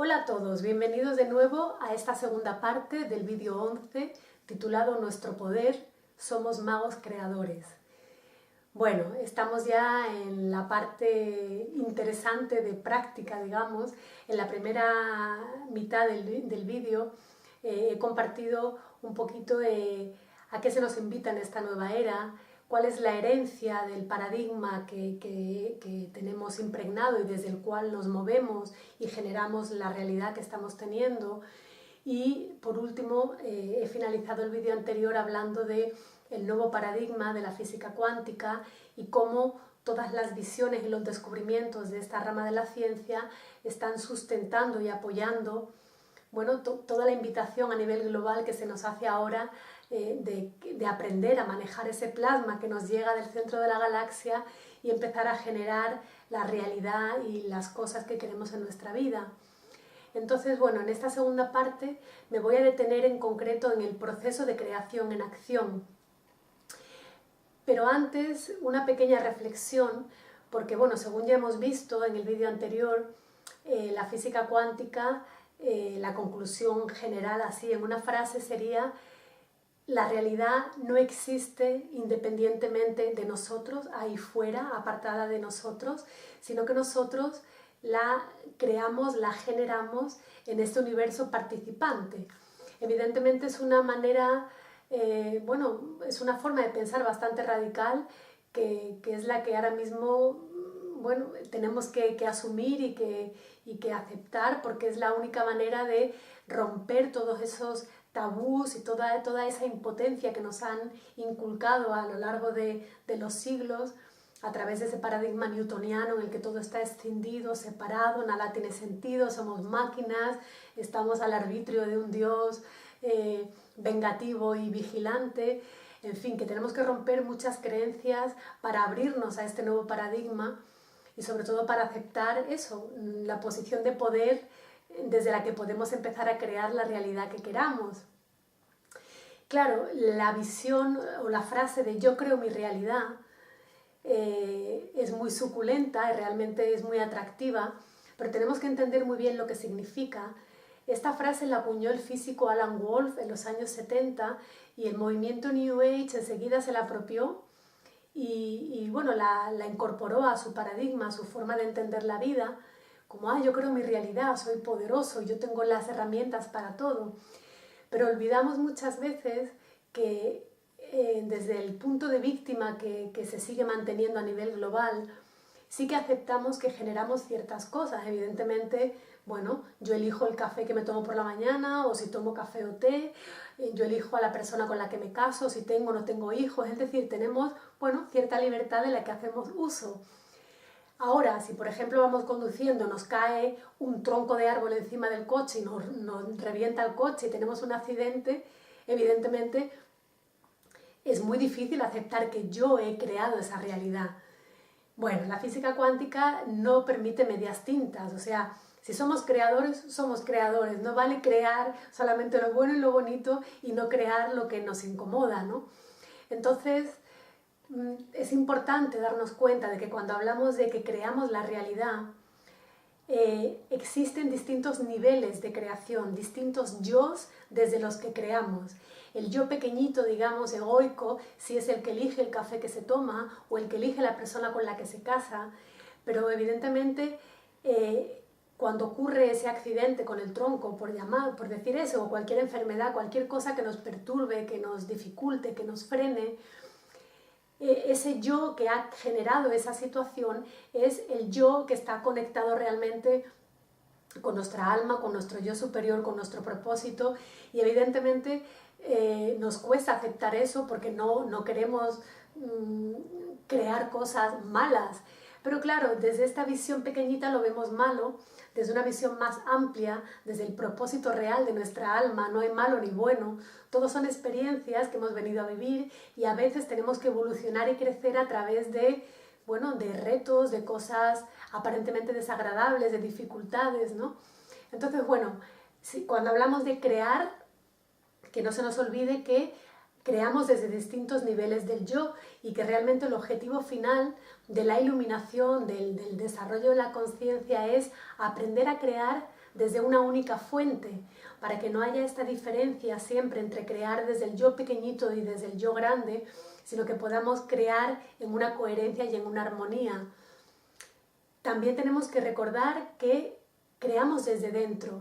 Hola a todos, bienvenidos de nuevo a esta segunda parte del vídeo 11 titulado Nuestro poder, somos magos creadores. Bueno, estamos ya en la parte interesante de práctica, digamos. En la primera mitad del vídeo he compartido un poquito a qué se nos invita en esta nueva era, cuál es la herencia del paradigma que tenemos impregnado y desde el cual nos movemos y generamos la realidad que estamos teniendo. Y por último, he finalizado el vídeo anterior hablando de el nuevo paradigma de la física cuántica y cómo todas las visiones y los descubrimientos de esta rama de la ciencia están sustentando y apoyando toda la invitación a nivel global que se nos hace ahora de aprender a manejar ese plasma que nos llega del centro de la galaxia y empezar a generar la realidad y las cosas que queremos en nuestra vida. Entonces, en esta segunda parte me voy a detener en concreto en el proceso de creación en acción. Pero antes, una pequeña reflexión, porque según ya hemos visto en el vídeo anterior, la física cuántica, la conclusión general así en una frase sería: la realidad no existe independientemente de nosotros, ahí fuera, apartada de nosotros, sino que nosotros la creamos, la generamos en este universo participante. Evidentemente es una manera, es una forma de pensar bastante radical que es la que ahora mismo tenemos que asumir y que aceptar, porque es la única manera de romper todos esos tabús y toda esa impotencia que nos han inculcado a lo largo de los siglos a través de ese paradigma newtoniano en el que todo está escindido, separado, nada tiene sentido, somos máquinas, estamos al arbitrio de un Dios vengativo y vigilante. En fin, que tenemos que romper muchas creencias para abrirnos a este nuevo paradigma y sobre todo para aceptar eso, la posición de poder desde la que podemos empezar a crear la realidad que queramos. Claro, la visión o la frase de yo creo mi realidad es muy suculenta y realmente es muy atractiva, pero tenemos que entender muy bien lo que significa. Esta frase la acuñó el físico Alan Wolf en los años 70 y el movimiento New Age enseguida se la apropió y la incorporó a su paradigma, a su forma de entender la vida, como yo creo mi realidad, soy poderoso, yo tengo las herramientas para todo. Pero olvidamos muchas veces que desde el punto de víctima que se sigue manteniendo a nivel global, sí que aceptamos que generamos ciertas cosas. Evidentemente, yo elijo el café que me tomo por la mañana, o si tomo café o té, yo elijo a la persona con la que me caso, si tengo o no tengo hijos, es decir, tenemos, cierta libertad de la que hacemos uso. Ahora, si por ejemplo vamos conduciendo, nos cae un tronco de árbol encima del coche y nos revienta el coche y tenemos un accidente, evidentemente es muy difícil aceptar que yo he creado esa realidad. La física cuántica no permite medias tintas, o sea, si somos creadores, no vale crear solamente lo bueno y lo bonito y no crear lo que nos incomoda, ¿no? Entonces, es importante darnos cuenta de que cuando hablamos de que creamos la realidad, existen distintos niveles de creación, distintos yos desde los que creamos. El yo pequeñito, digamos, egoico, si es el que elige el café que se toma o el que elige la persona con la que se casa, pero evidentemente cuando ocurre ese accidente con el tronco, por decir eso, o cualquier enfermedad, cualquier cosa que nos perturbe, que nos dificulte, que nos frene, ese yo que ha generado esa situación es el yo que está conectado realmente con nuestra alma, con nuestro yo superior, con nuestro propósito, y evidentemente nos cuesta aceptar eso porque no queremos crear cosas malas. Pero claro, desde esta visión pequeñita lo vemos malo, desde una visión más amplia, desde el propósito real de nuestra alma, no hay malo ni bueno, todos son experiencias que hemos venido a vivir y a veces tenemos que evolucionar y crecer a través de retos, de cosas aparentemente desagradables, de dificultades, ¿no? Entonces, cuando hablamos de crear, que no se nos olvide que creamos desde distintos niveles del yo y que realmente el objetivo final de la iluminación, del desarrollo de la conciencia es aprender a crear desde una única fuente, para que no haya esta diferencia siempre entre crear desde el yo pequeñito y desde el yo grande, sino que podamos crear en una coherencia y en una armonía. También tenemos que recordar que creamos desde dentro,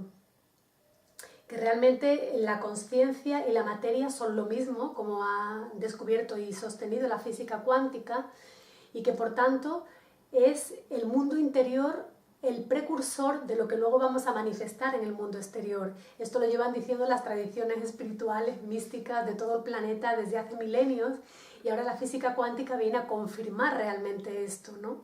que realmente la conciencia y la materia son lo mismo, como ha descubierto y sostenido la física cuántica, y que por tanto es el mundo interior el precursor de lo que luego vamos a manifestar en el mundo exterior. Esto lo llevan diciendo las tradiciones espirituales, místicas de todo el planeta desde hace milenios, y ahora la física cuántica viene a confirmar realmente esto, ¿no?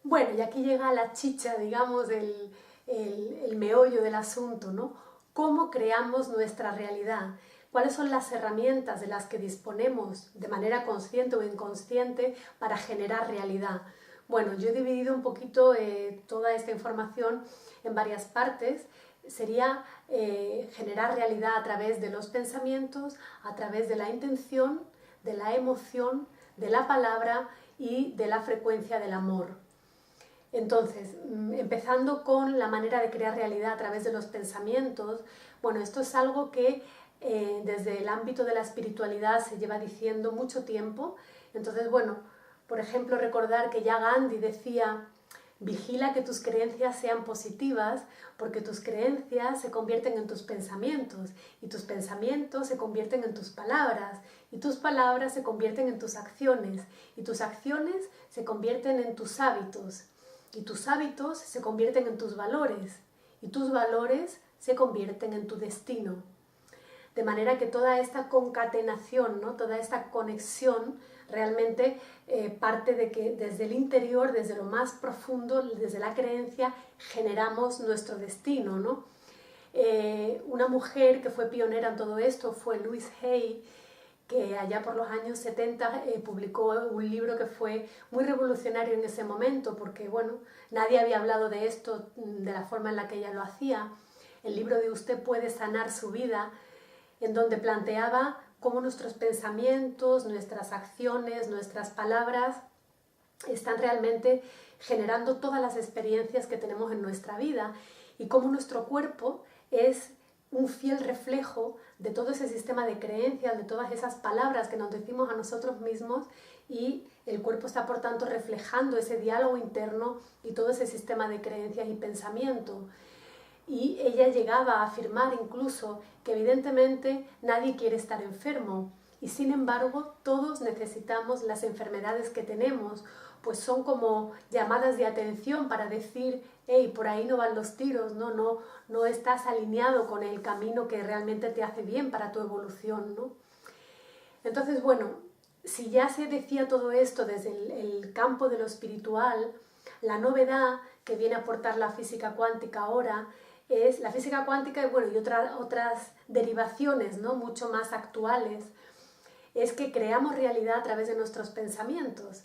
Bueno, y aquí llega la chicha, digamos, el meollo del asunto, ¿no? ¿Cómo creamos nuestra realidad? ¿Cuáles son las herramientas de las que disponemos de manera consciente o inconsciente para generar realidad? Bueno, yo he dividido un poquito toda esta información en varias partes. Sería generar realidad a través de los pensamientos, a través de la intención, de la emoción, de la palabra y de la frecuencia del amor. Entonces, empezando con la manera de crear realidad a través de los pensamientos, bueno, esto es algo que desde el ámbito de la espiritualidad se lleva diciendo mucho tiempo. Entonces, bueno, por ejemplo, recordar que ya Gandhi decía: vigila que tus creencias sean positivas, porque tus creencias se convierten en tus pensamientos, y tus pensamientos se convierten en tus palabras, y tus palabras se convierten en tus acciones, y tus acciones se convierten en tus hábitos, y tus hábitos se convierten en tus valores, y tus valores se convierten en tu destino. De manera que toda esta concatenación, ¿no? Toda esta conexión realmente parte de que desde el interior, desde lo más profundo, desde la creencia, generamos nuestro destino, ¿no? Una mujer que fue pionera en todo esto fue Louise Hay, que allá por los años 70 publicó un libro que fue muy revolucionario en ese momento, porque bueno, nadie había hablado de esto de la forma en la que ella lo hacía. El libro de Usted puede sanar su vida, en donde planteaba cómo nuestros pensamientos, nuestras acciones, nuestras palabras están realmente generando todas las experiencias que tenemos en nuestra vida, y cómo nuestro cuerpo es un fiel reflejo de todo ese sistema de creencias, de todas esas palabras que nos decimos a nosotros mismos, y el cuerpo está por tanto reflejando ese diálogo interno y todo ese sistema de creencias y pensamiento. Y ella llegaba a afirmar incluso que evidentemente nadie quiere estar enfermo, y sin embargo todos necesitamos las enfermedades que tenemos, pues son como llamadas de atención para decir: hey, por ahí no van los tiros, no estás alineado con el camino que realmente te hace bien para tu evolución, ¿no? Entonces, bueno, si ya se decía todo esto desde el campo de lo espiritual, la novedad que viene a aportar la física cuántica ahora es la física cuántica, y bueno, y otras derivaciones, ¿no?, mucho más actuales, es que creamos realidad a través de nuestros pensamientos.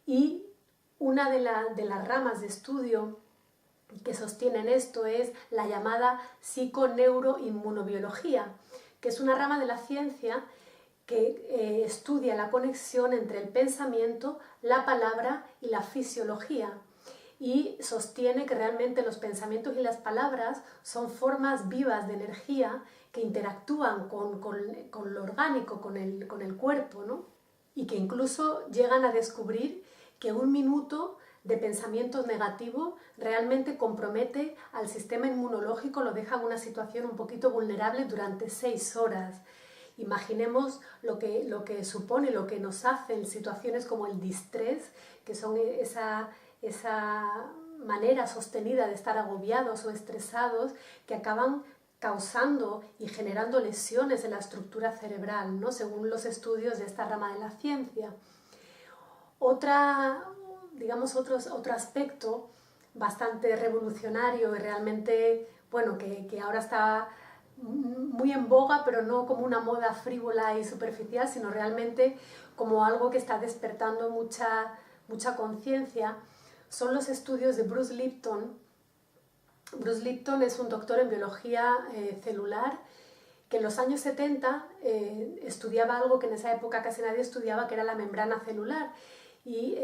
Y una de las ramas de estudio que sostienen esto es la llamada psiconeuroinmunobiología, que es una rama de la ciencia que estudia la conexión entre el pensamiento, la palabra y la fisiología, y sostiene que realmente los pensamientos y las palabras son formas vivas de energía que interactúan con lo orgánico, con el cuerpo, ¿no? Y que incluso llegan a descubrir que un minuto de pensamiento negativo realmente compromete al sistema inmunológico, lo deja en una situación un poquito vulnerable durante 6 horas. Imaginemos lo que supone, lo que nos hace en situaciones como el distrés, que son esa manera sostenida de estar agobiados o estresados, que acaban causando y generando lesiones en la estructura cerebral, ¿no?, según los estudios de esta rama de la ciencia. Otro aspecto bastante revolucionario y realmente, bueno, que ahora está muy en boga, pero no como una moda frívola y superficial, sino realmente como algo que está despertando mucha conciencia, son los estudios de Bruce Lipton. Bruce Lipton es un doctor en biología celular que en los años 70 estudiaba algo que en esa época casi nadie estudiaba, que era la membrana celular, y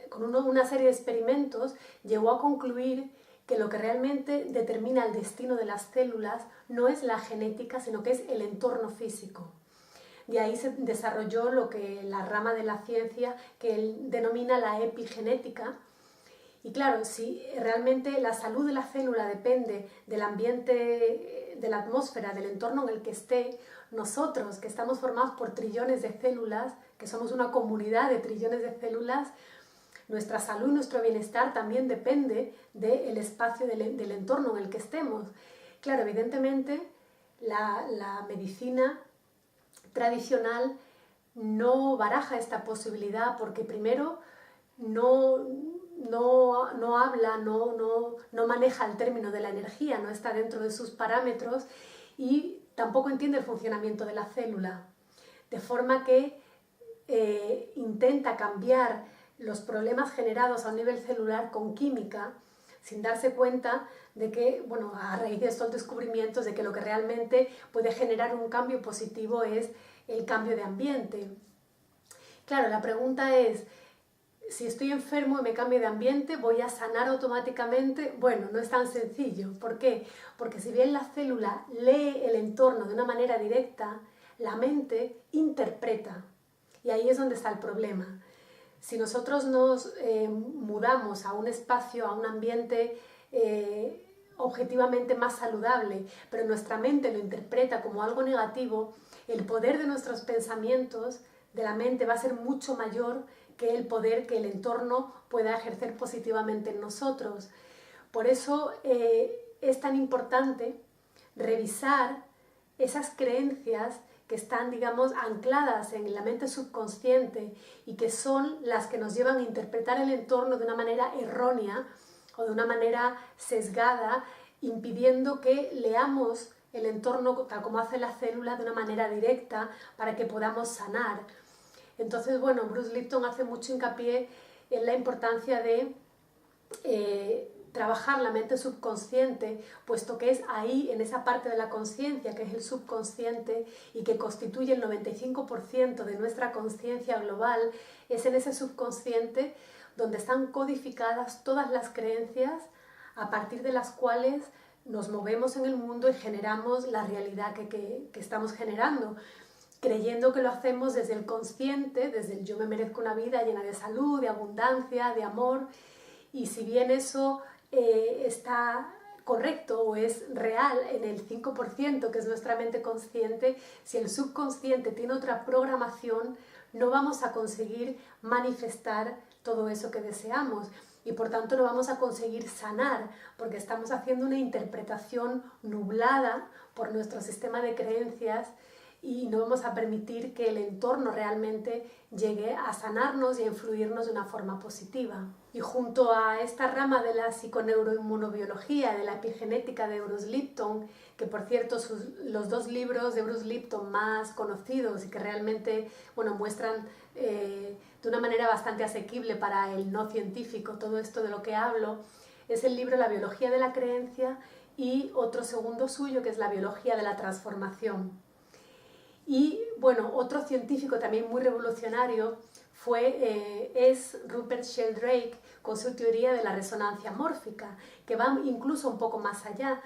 con una serie de experimentos llegó a concluir que lo que realmente determina el destino de las células no es la genética, sino que es el entorno físico. De ahí se desarrolló lo que la rama de la ciencia que él denomina la epigenética. Y claro, si realmente la salud de la célula depende del ambiente, de la atmósfera, del entorno en el que esté, nosotros que estamos formados por trillones de células, que somos una comunidad de trillones de células, nuestra salud, nuestro bienestar también depende del espacio, del entorno en el que estemos. Claro, evidentemente la medicina tradicional no baraja esta posibilidad porque primero no habla, no maneja el término de la energía, no está dentro de sus parámetros y tampoco entiende el funcionamiento de la célula. De forma que intenta cambiar los problemas generados a un nivel celular con química sin darse cuenta de que, bueno, a raíz de estos descubrimientos, de que lo que realmente puede generar un cambio positivo es el cambio de ambiente. Claro, la pregunta es, si estoy enfermo y me cambio de ambiente, ¿voy a sanar automáticamente? Bueno, no es tan sencillo. ¿Por qué? Porque si bien la célula lee el entorno de una manera directa, la mente interpreta. Y ahí es donde está el problema. Si nosotros nos mudamos a un espacio, a un ambiente objetivamente más saludable, pero nuestra mente lo interpreta como algo negativo, el poder de nuestros pensamientos, de la mente, va a ser mucho mayor que el poder que el entorno pueda ejercer positivamente en nosotros. Por eso es tan importante revisar esas creencias que están, digamos, ancladas en la mente subconsciente y que son las que nos llevan a interpretar el entorno de una manera errónea o de una manera sesgada, impidiendo que leamos el entorno tal como hace la célula de una manera directa para que podamos sanar. Entonces, bueno, Bruce Lipton hace mucho hincapié en la importancia de trabajar la mente subconsciente, puesto que es ahí, en esa parte de la conciencia, que es el subconsciente y que constituye el 95% de nuestra conciencia global, es en ese subconsciente donde están codificadas todas las creencias a partir de las cuales nos movemos en el mundo y generamos la realidad que estamos generando, creyendo que lo hacemos desde el consciente, desde el yo me merezco una vida llena de salud, de abundancia, de amor. Y si bien eso está correcto o es real en el 5%, que es nuestra mente consciente, si el subconsciente tiene otra programación, no vamos a conseguir manifestar todo eso que deseamos y por tanto no vamos a conseguir sanar porque estamos haciendo una interpretación nublada por nuestro sistema de creencias y no vamos a permitir que el entorno realmente llegue a sanarnos y a influirnos de una forma positiva. Y junto a esta rama de la psiconeuroinmunobiología, de la epigenética de Bruce Lipton, que por cierto los dos libros de Bruce Lipton más conocidos y que realmente muestran de una manera bastante asequible para el no científico todo esto de lo que hablo, es el libro La biología de la creencia y otro segundo suyo que es La biología de la transformación. Y bueno, otro científico también muy revolucionario es Rupert Sheldrake con su teoría de la resonancia mórfica, que va incluso un poco más allá,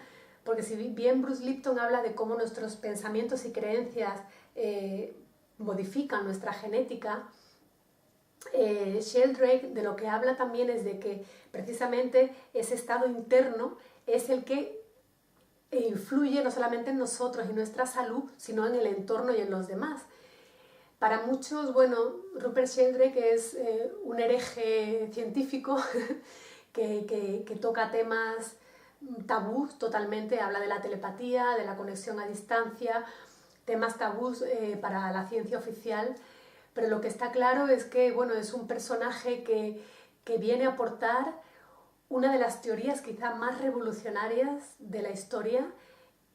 porque si bien Bruce Lipton habla de cómo nuestros pensamientos y creencias modifican nuestra genética, Sheldrake de lo que habla también es de que precisamente ese estado interno es el que influye no solamente en nosotros y nuestra salud, sino en el entorno y en los demás. Para muchos, Rupert Sheldrake es un hereje científico que toca temas tabús totalmente, habla de la telepatía, de la conexión a distancia, temas tabús para la ciencia oficial, pero lo que está claro es que es un personaje que viene a aportar una de las teorías quizá más revolucionarias de la historia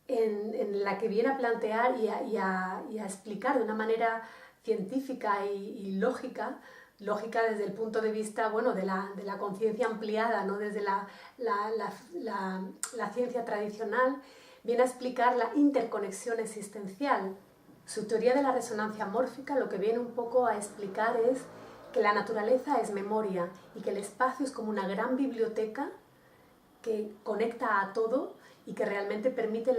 en la que viene a plantear y a explicar de una manera científica y lógica desde el punto de vista de la conciencia ampliada, no desde la ciencia tradicional, viene a explicar la interconexión existencial. Su teoría de la resonancia mórfica lo que viene un poco a explicar es que la naturaleza es memoria y que el espacio es como una gran biblioteca que conecta a todo y que realmente permite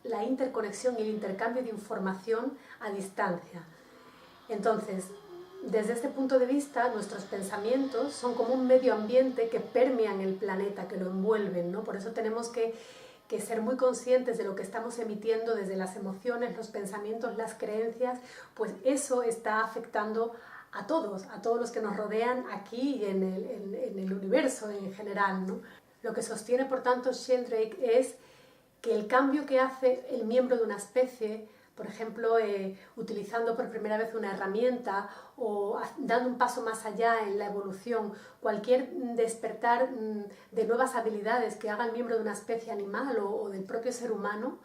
la interconexión y el intercambio de información a distancia. Entonces, desde este punto de vista, nuestros pensamientos son como un medio ambiente que permean el planeta, que lo envuelven, ¿no? Por eso tenemos que ser muy conscientes de lo que estamos emitiendo desde las emociones, los pensamientos, las creencias, pues eso está afectando a todos los que nos rodean aquí y en el universo en general, ¿no? Lo que sostiene, por tanto, Sheldrake es que el cambio que hace el miembro de una especie, por ejemplo, utilizando por primera vez una herramienta o dando un paso más allá en la evolución, cualquier despertar de nuevas habilidades que haga el miembro de una especie animal o del propio ser humano,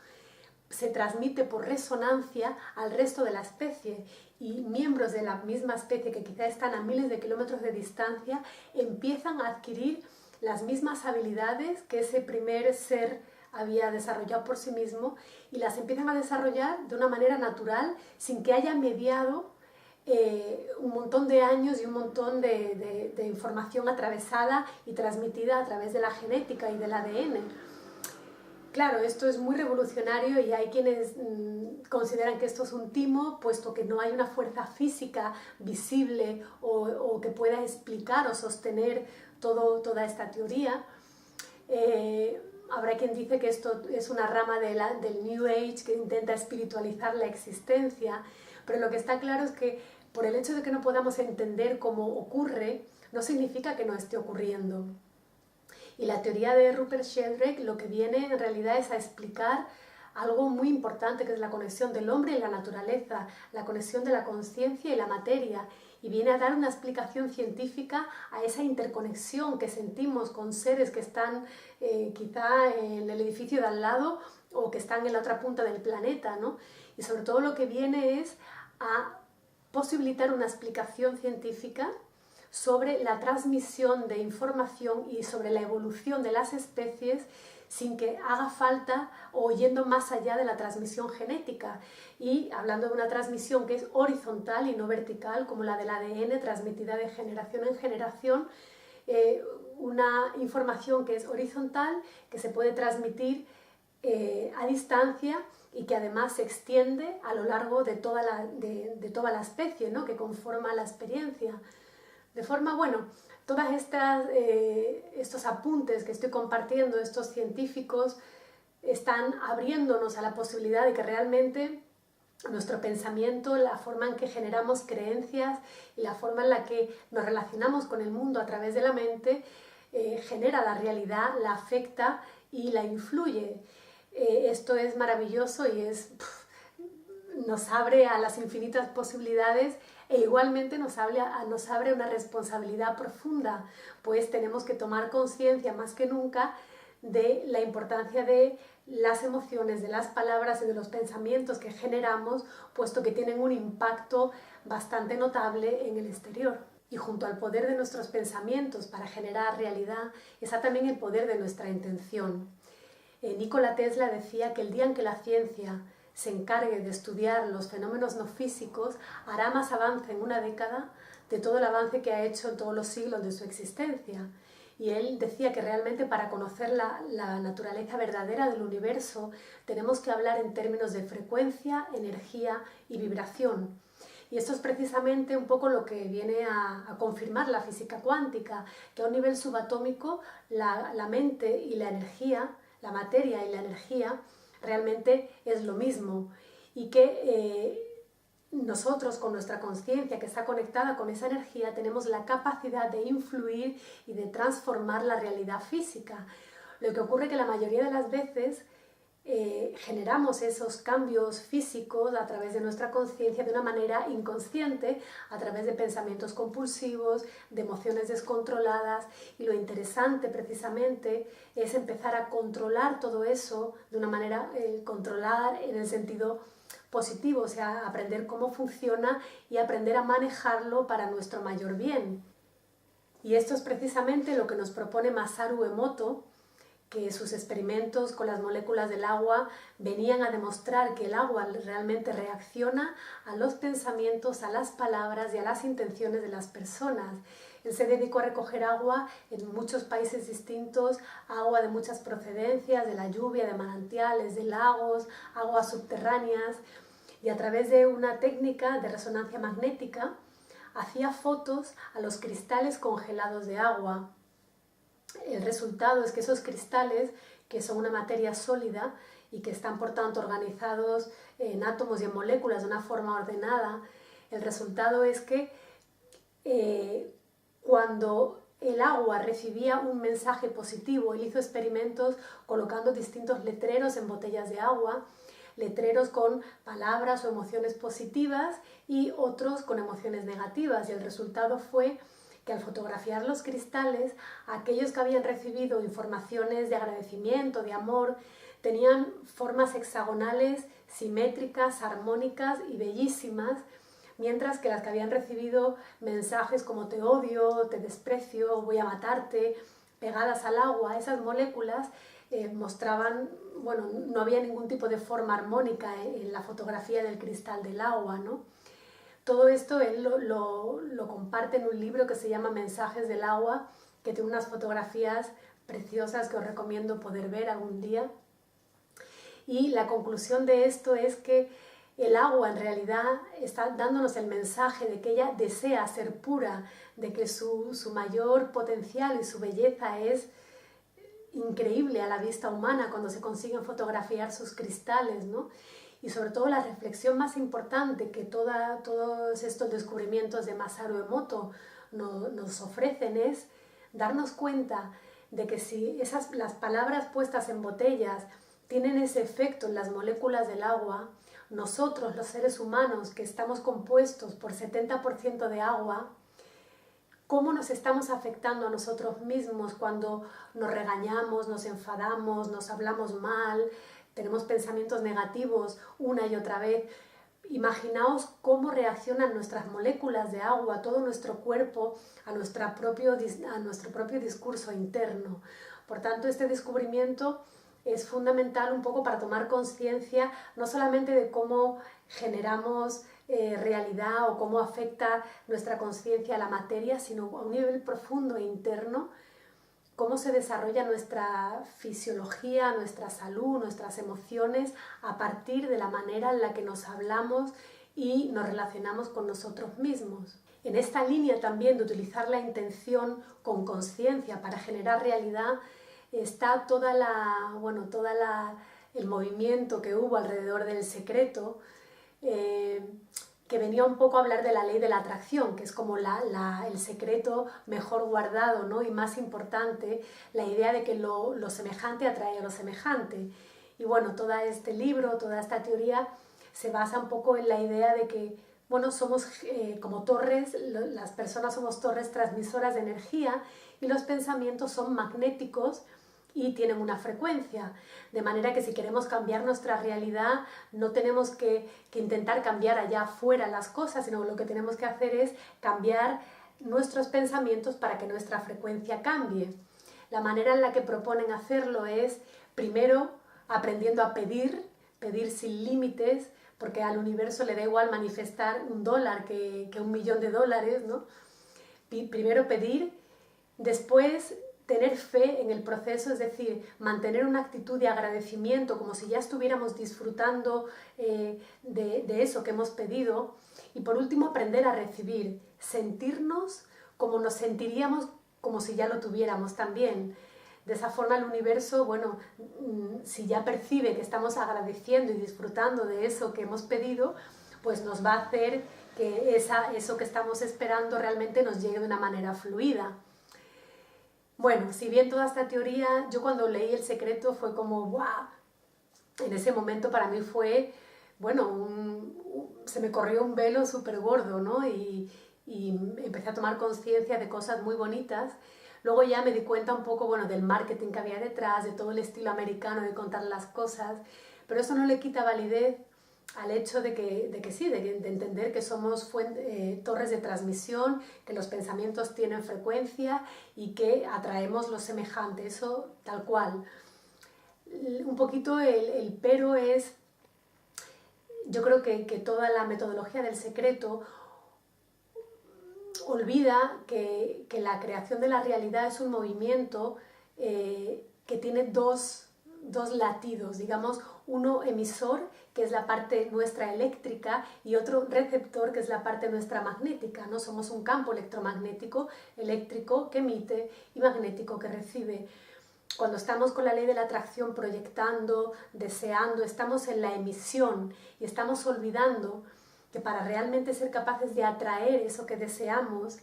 se transmite por resonancia al resto de la especie, y miembros de la misma especie que quizá están a miles de kilómetros de distancia empiezan a adquirir las mismas habilidades que ese primer ser había desarrollado por sí mismo, y las empiezan a desarrollar de una manera natural sin que haya mediado un montón de años y un montón de información atravesada y transmitida a través de la genética y del ADN. Claro, esto es muy revolucionario y hay quienes consideran que esto es un timo, puesto que no hay una fuerza física visible o que pueda explicar o sostener toda esta teoría. Habrá quien dice que esto es una rama del New Age que intenta espiritualizar la existencia, pero lo que está claro es que por el hecho de que no podamos entender cómo ocurre, no significa que no esté ocurriendo. Y la teoría de Rupert Sheldrake lo que viene en realidad es a explicar algo muy importante, que es la conexión del hombre y la naturaleza, la conexión de la conciencia y la materia, y viene a dar una explicación científica a esa interconexión que sentimos con seres que están quizá en el edificio de al lado o que están en la otra punta del planeta, ¿no? Y sobre todo lo que viene es a posibilitar una explicación científica sobre la transmisión de información y sobre la evolución de las especies sin que haga falta o yendo más allá de la transmisión genética, y hablando de una transmisión que es horizontal y no vertical como la del ADN, transmitida de generación en generación, una información que es horizontal, que se puede transmitir a distancia y que además se extiende a lo largo de toda la especie, ¿no?, que conforma la experiencia. De forma, bueno, todos estos apuntes que estoy compartiendo, estos científicos, están abriéndonos a la posibilidad de que realmente nuestro pensamiento, la forma en que generamos creencias y la forma en la que nos relacionamos con el mundo a través de la mente, genera la realidad, la afecta y la influye. Esto es maravilloso y nos abre a las infinitas posibilidades, e igualmente nos abre una responsabilidad profunda, pues tenemos que tomar conciencia más que nunca de la importancia de las emociones, de las palabras y de los pensamientos que generamos, puesto que tienen un impacto bastante notable en el exterior. Y junto al poder de nuestros pensamientos para generar realidad, está también el poder de nuestra intención. Nikola Tesla decía que el día en que la ciencia se encargue de estudiar los fenómenos no físicos, hará más avance en una década de todo el avance que ha hecho en todos los siglos de su existencia. Y él decía que realmente para conocer la naturaleza verdadera del universo tenemos que hablar en términos de frecuencia, energía y vibración. Y esto es precisamente un poco lo que viene a confirmar la física cuántica, que a un nivel subatómico la mente y la energía, la materia y la energía, realmente es lo mismo, y que nosotros con nuestra conciencia que está conectada con esa energía tenemos la capacidad de influir y de transformar la realidad física. Lo que ocurre que la mayoría de las veces generamos esos cambios físicos a través de nuestra conciencia de una manera inconsciente, a través de pensamientos compulsivos, de emociones descontroladas, y lo interesante precisamente es empezar a controlar todo eso de una manera, controlar en el sentido positivo, o sea, aprender cómo funciona y aprender a manejarlo para nuestro mayor bien. Y esto es precisamente lo que nos propone Masaru Emoto, que sus experimentos con las moléculas del agua venían a demostrar que el agua realmente reacciona a los pensamientos, a las palabras y a las intenciones de las personas. Él se dedicó a recoger agua en muchos países distintos, agua de muchas procedencias, de la lluvia, de manantiales, de lagos, aguas subterráneas, y a través de una técnica de resonancia magnética hacía fotos a los cristales congelados de agua. El resultado es que esos cristales, que son una materia sólida y que están por tanto organizados en átomos y en moléculas de una forma ordenada, el resultado es que cuando el agua recibía un mensaje positivo, él hizo experimentos colocando distintos letreros en botellas de agua, letreros con palabras o emociones positivas y otros con emociones negativas, y el resultado fue que al fotografiar los cristales, aquellos que habían recibido informaciones de agradecimiento, de amor, tenían formas hexagonales, simétricas, armónicas y bellísimas, mientras que las que habían recibido mensajes como te odio, te desprecio, voy a matarte, pegadas al agua, esas moléculas mostraban, bueno, no había ningún tipo de forma armónica en la fotografía del cristal del agua, ¿no? Todo esto él lo comparte en un libro que se llama Mensajes del agua, que tiene unas fotografías preciosas que os recomiendo poder ver algún día. Y la conclusión de esto es que el agua en realidad está dándonos el mensaje de que ella desea ser pura, de que su mayor potencial y su belleza es increíble a la vista humana cuando se consiguen fotografiar sus cristales, ¿no? Y sobre todo la reflexión más importante que todos estos descubrimientos de Masaru Emoto nos ofrecen es darnos cuenta de que si las palabras puestas en botellas tienen ese efecto en las moléculas del agua, nosotros, los seres humanos, que estamos compuestos por 70% de agua, ¿cómo nos estamos afectando a nosotros mismos cuando nos regañamos, nos enfadamos, nos hablamos mal, tenemos pensamientos negativos una y otra vez? Imaginaos cómo reaccionan nuestras moléculas de agua, todo nuestro cuerpo, a nuestro propio discurso interno. Por tanto, este descubrimiento es fundamental un poco para tomar conciencia no solamente de cómo generamos realidad o cómo afecta nuestra conciencia a la materia, sino a un nivel profundo e interno, cómo se desarrolla nuestra fisiología, nuestra salud, nuestras emociones a partir de la manera en la que nos hablamos y nos relacionamos con nosotros mismos. En esta línea también de utilizar la intención con conciencia para generar realidad está el movimiento que hubo alrededor del secreto, que venía un poco a hablar de la ley de la atracción, que es como el secreto mejor guardado, ¿no? Y más importante, la idea de que lo semejante atrae a lo semejante. Y bueno, todo este libro, toda esta teoría se basa un poco en la idea de que, bueno, somos como torres, las personas somos torres transmisoras de energía y los pensamientos son magnéticos y tienen una frecuencia, de manera que si queremos cambiar nuestra realidad no tenemos que intentar cambiar allá afuera las cosas, sino lo que tenemos que hacer es cambiar nuestros pensamientos para que nuestra frecuencia cambie. La manera en la que proponen hacerlo es, primero, aprendiendo a pedir sin límites, porque al universo le da igual manifestar $1 que $1.000.000, ¿no? Primero pedir, después tener fe en el proceso, es decir, mantener una actitud de agradecimiento como si ya estuviéramos disfrutando de eso que hemos pedido, y por último aprender a recibir, sentirnos como nos sentiríamos como si ya lo tuviéramos también. De esa forma el universo, bueno, si ya percibe que estamos agradeciendo y disfrutando de eso que hemos pedido, pues nos va a hacer que eso que estamos esperando realmente nos llegue de una manera fluida. Bueno, si bien toda esta teoría, yo cuando leí El Secreto fue como ¡guau! En ese momento para mí fue, bueno, se me corrió un velo súper gordo, ¿no? Y empecé a tomar conciencia de cosas muy bonitas. Luego ya me di cuenta un poco, bueno, del marketing que había detrás, de todo el estilo americano de contar las cosas, pero eso no le quita validez al hecho de entender que somos torres de transmisión, que los pensamientos tienen frecuencia y que atraemos lo semejante, eso tal cual. Un poquito el pero es, yo creo que toda la metodología del secreto olvida que la creación de la realidad es un movimiento que tiene dos latidos, digamos, uno emisor, que es la parte nuestra eléctrica, y otro receptor, que es la parte nuestra magnética, ¿no? Somos un campo electromagnético, eléctrico que emite y magnético que recibe. Cuando estamos con la ley de la atracción proyectando, deseando, estamos en la emisión y estamos olvidando que para realmente ser capaces de atraer eso que deseamos,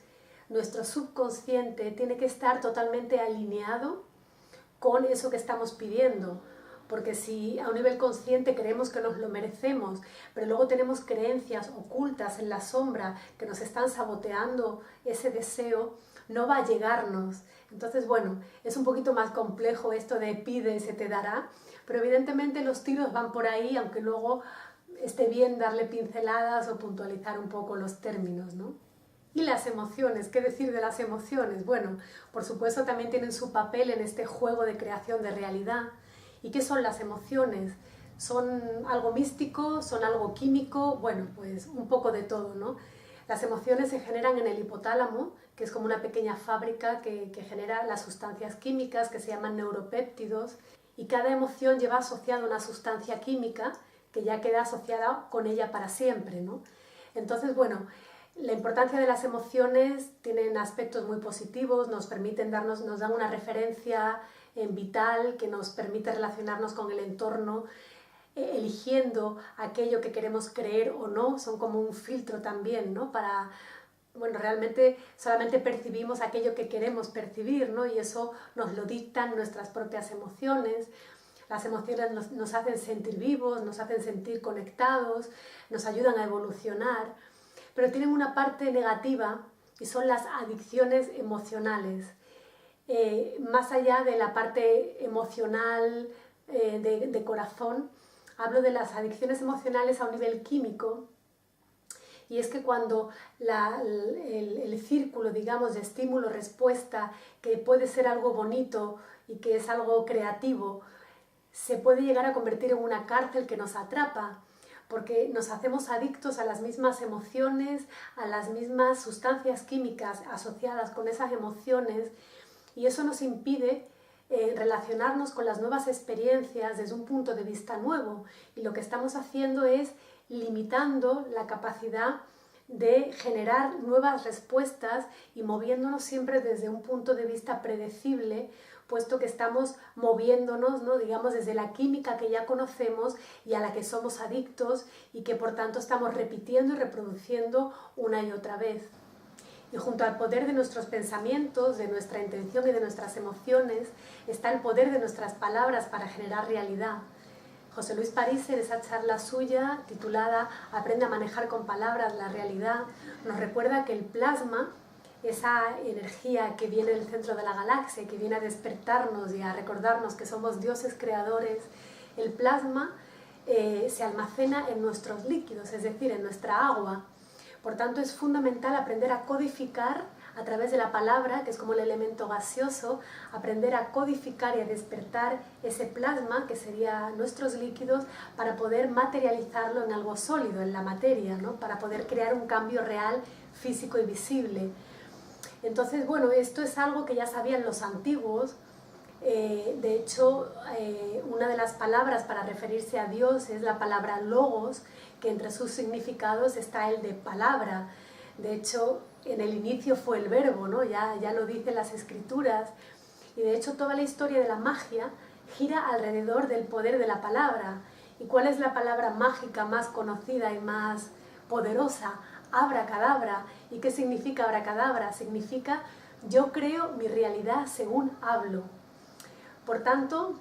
nuestro subconsciente tiene que estar totalmente alineado con eso que estamos pidiendo. Porque si a un nivel consciente creemos que nos lo merecemos, pero luego tenemos creencias ocultas en la sombra que nos están saboteando ese deseo, no va a llegarnos. Entonces, bueno, es un poquito más complejo esto de pide y se te dará, pero evidentemente los tiros van por ahí, aunque luego esté bien darle pinceladas o puntualizar un poco los términos, ¿no? Y las emociones, ¿qué decir de las emociones? Bueno, por supuesto también tienen su papel en este juego de creación de realidad. ¿Y qué son las emociones? ¿Son algo místico? ¿Son algo químico? Bueno, pues un poco de todo, ¿no? Las emociones se generan en el hipotálamo, que es como una pequeña fábrica que genera las sustancias químicas que se llaman neuropéptidos, y cada emoción lleva asociada una sustancia química que ya queda asociada con ella para siempre, ¿no? Entonces, bueno, la importancia de las emociones tienen aspectos muy positivos, nos dan una referencia vital que nos permite relacionarnos con el entorno, eligiendo aquello que queremos creer o no, son como un filtro también, ¿no? Bueno, realmente solamente percibimos aquello que queremos percibir, ¿no? Y eso nos lo dictan nuestras propias emociones. Las emociones nos hacen sentir vivos, nos hacen sentir conectados, nos ayudan a evolucionar, pero tienen una parte negativa y son las adicciones emocionales. Más allá de la parte emocional de corazón, hablo de las adicciones emocionales a un nivel químico, y es que cuando el círculo, digamos, de estímulo-respuesta, que puede ser algo bonito y que es algo creativo, se puede llegar a convertir en una cárcel que nos atrapa, porque nos hacemos adictos a las mismas emociones, a las mismas sustancias químicas asociadas con esas emociones, y eso nos impide relacionarnos con las nuevas experiencias desde un punto de vista nuevo, y lo que estamos haciendo es limitando la capacidad de generar nuevas respuestas y moviéndonos siempre desde un punto de vista predecible, puesto que estamos moviéndonos, ¿no? Digamos, desde la química que ya conocemos y a la que somos adictos, y que por tanto estamos repitiendo y reproduciendo una y otra vez. Y junto al poder de nuestros pensamientos, de nuestra intención y de nuestras emociones, está el poder de nuestras palabras para generar realidad. José Luis París, en esa charla suya titulada Aprende a manejar con palabras la realidad, nos recuerda que el plasma, esa energía que viene del centro de la galaxia, que viene a despertarnos y a recordarnos que somos dioses creadores, el plasma se almacena en nuestros líquidos, es decir, en nuestra agua. Por tanto, es fundamental aprender a codificar a través de la palabra, que es como el elemento gaseoso, aprender a codificar y a despertar ese plasma, que serían nuestros líquidos, para poder materializarlo en algo sólido, en la materia, ¿no? Para poder crear un cambio real, físico y visible. Entonces, bueno, esto es algo que ya sabían los antiguos. De hecho, una de las palabras para referirse a Dios es la palabra logos, que entre sus significados está el de palabra. De hecho, en el inicio fue el verbo, ¿no? Ya lo dicen las escrituras. Y de hecho toda la historia de la magia gira alrededor del poder de la palabra. ¿Y cuál es la palabra mágica más conocida y más poderosa? Abracadabra. ¿Y qué significa abracadabra? Significa yo creo mi realidad según hablo. Por tanto,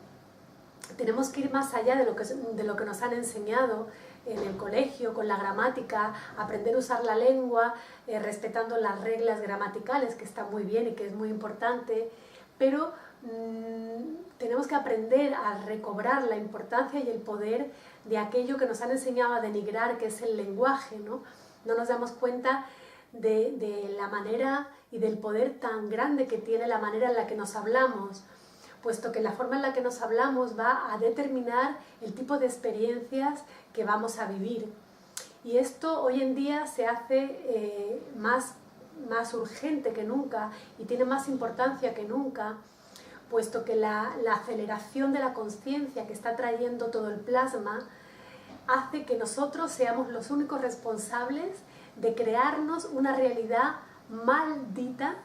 tenemos que ir más allá de lo que nos han enseñado en el colegio, con la gramática, aprender a usar la lengua, respetando las reglas gramaticales, que está muy bien y que es muy importante, pero tenemos que aprender a recobrar la importancia y el poder de aquello que nos han enseñado a denigrar, que es el lenguaje, ¿no? No nos damos cuenta de la manera y del poder tan grande que tiene la manera en la que nos hablamos, puesto que la forma en la que nos hablamos va a determinar el tipo de experiencias que vamos a vivir. Y esto hoy en día se hace más urgente que nunca y tiene más importancia que nunca, puesto que la aceleración de la conciencia que está trayendo todo el plasma hace que nosotros seamos los únicos responsables de crearnos una realidad maldita,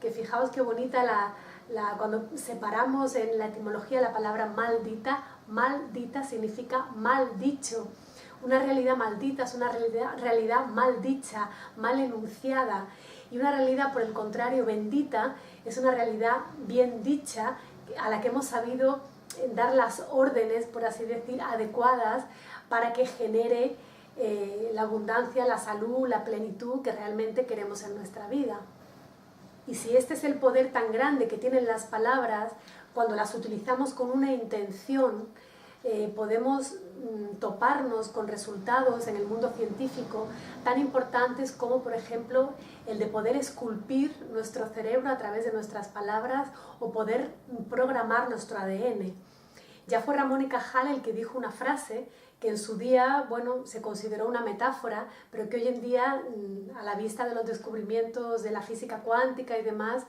que fijaos qué bonita cuando separamos en la etimología la palabra maldita significa mal dicho. Una realidad maldita es una realidad mal dicha, mal enunciada, y una realidad, por el contrario, bendita, es una realidad bien dicha, a la que hemos sabido dar las órdenes, por así decir, adecuadas para que genere la abundancia, la salud, la plenitud que realmente queremos en nuestra vida. Y si este es el poder tan grande que tienen las palabras, cuando las utilizamos con una intención, podemos toparnos con resultados en el mundo científico tan importantes como, por ejemplo, el de poder esculpir nuestro cerebro a través de nuestras palabras o poder programar nuestro ADN. Ya fue Ramón y Cajal el que dijo una frase que en su día, bueno, se consideró una metáfora, pero que hoy en día, a la vista de los descubrimientos de la física cuántica y demás,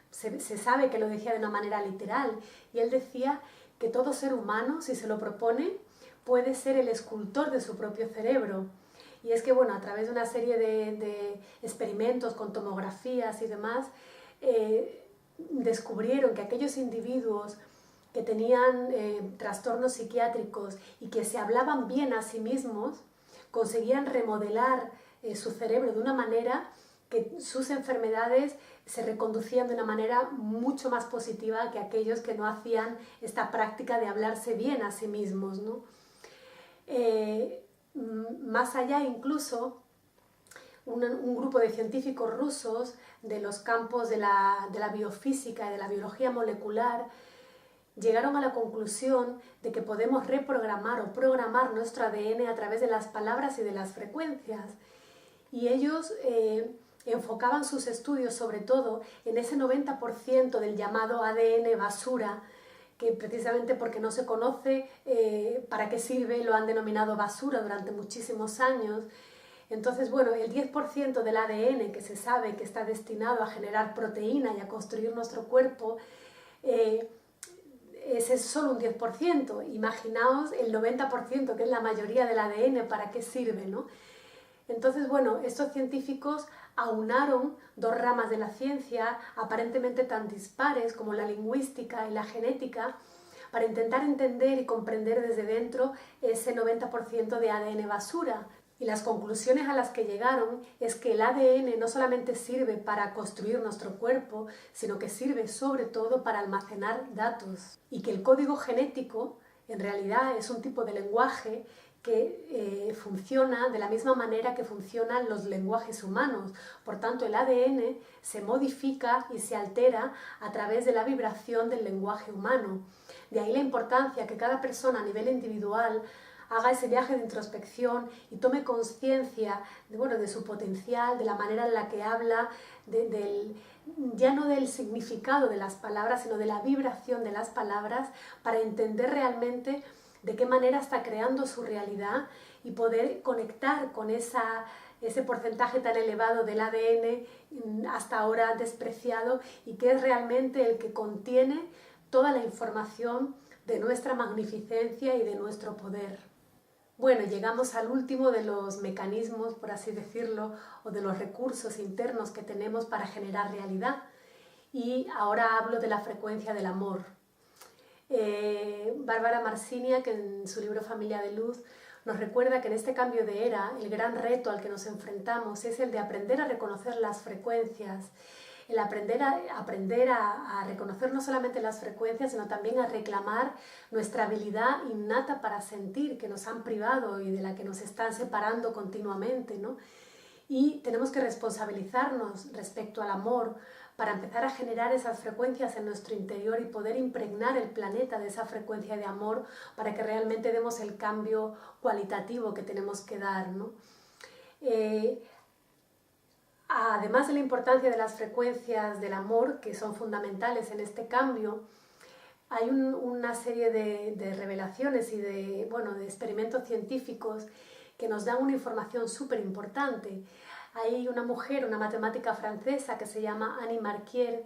se sabe que lo decía de una manera literal. Y él decía que todo ser humano, si se lo propone, puede ser el escultor de su propio cerebro. Y es que, bueno, a través de una serie de experimentos con tomografías y demás, descubrieron que aquellos individuos que tenían trastornos psiquiátricos y que se hablaban bien a sí mismos, conseguían remodelar su cerebro de una manera que sus enfermedades se reconducían de una manera mucho más positiva que aquellos que no hacían esta práctica de hablarse bien a sí mismos, ¿no? Más allá, incluso, un grupo de científicos rusos de los campos de la biofísica y de la biología molecular llegaron a la conclusión de que podemos reprogramar o programar nuestro ADN a través de las palabras y de las frecuencias. Y ellos enfocaban sus estudios sobre todo en ese 90% del llamado ADN basura, que precisamente porque no se conoce para qué sirve, lo han denominado basura durante muchísimos años. Entonces, bueno, el 10% del ADN que se sabe que está destinado a generar proteína y a construir nuestro cuerpo, ese es solo un 10%. Imaginaos el 90%, que es la mayoría del ADN, ¿para qué sirve, no? Entonces, bueno, estos científicos aunaron dos ramas de la ciencia aparentemente tan dispares como la lingüística y la genética para intentar entender y comprender desde dentro ese 90% de ADN basura. Y las conclusiones a las que llegaron es que el ADN no solamente sirve para construir nuestro cuerpo, sino que sirve sobre todo para almacenar datos. Y que el código genético en realidad es un tipo de lenguaje que funciona de la misma manera que funcionan los lenguajes humanos. Por tanto, el ADN se modifica y se altera a través de la vibración del lenguaje humano. De ahí la importancia que cada persona a nivel individual haga ese viaje de introspección y tome conciencia de su potencial, de la manera en la que habla, ya no del significado de las palabras, sino de la vibración de las palabras, para entender realmente de qué manera está creando su realidad y poder conectar con ese porcentaje tan elevado del ADN hasta ahora despreciado, y que es realmente el que contiene toda la información de nuestra magnificencia y de nuestro poder. Bueno, llegamos al último de los mecanismos, por así decirlo, o de los recursos internos que tenemos para generar realidad. Y ahora hablo de la frecuencia del amor. Bárbara Marsinia, que en su libro Familia de Luz, nos recuerda que en este cambio de era el gran reto al que nos enfrentamos es el de aprender a reconocer las frecuencias, el aprender a reconocer no solamente las frecuencias, sino también a reclamar nuestra habilidad innata para sentir, que nos han privado y de la que nos están separando continuamente, ¿no? y tenemos que responsabilizarnos respecto al amor para empezar a generar esas frecuencias en nuestro interior y poder impregnar el planeta de esa frecuencia de amor para que realmente demos el cambio cualitativo que tenemos que dar, ¿no? Además de la importancia de las frecuencias del amor, que son fundamentales en este cambio, hay una serie de revelaciones y de experimentos científicos que nos dan una información súper importante. Hay una mujer, una matemática francesa que se llama Annie Marquier,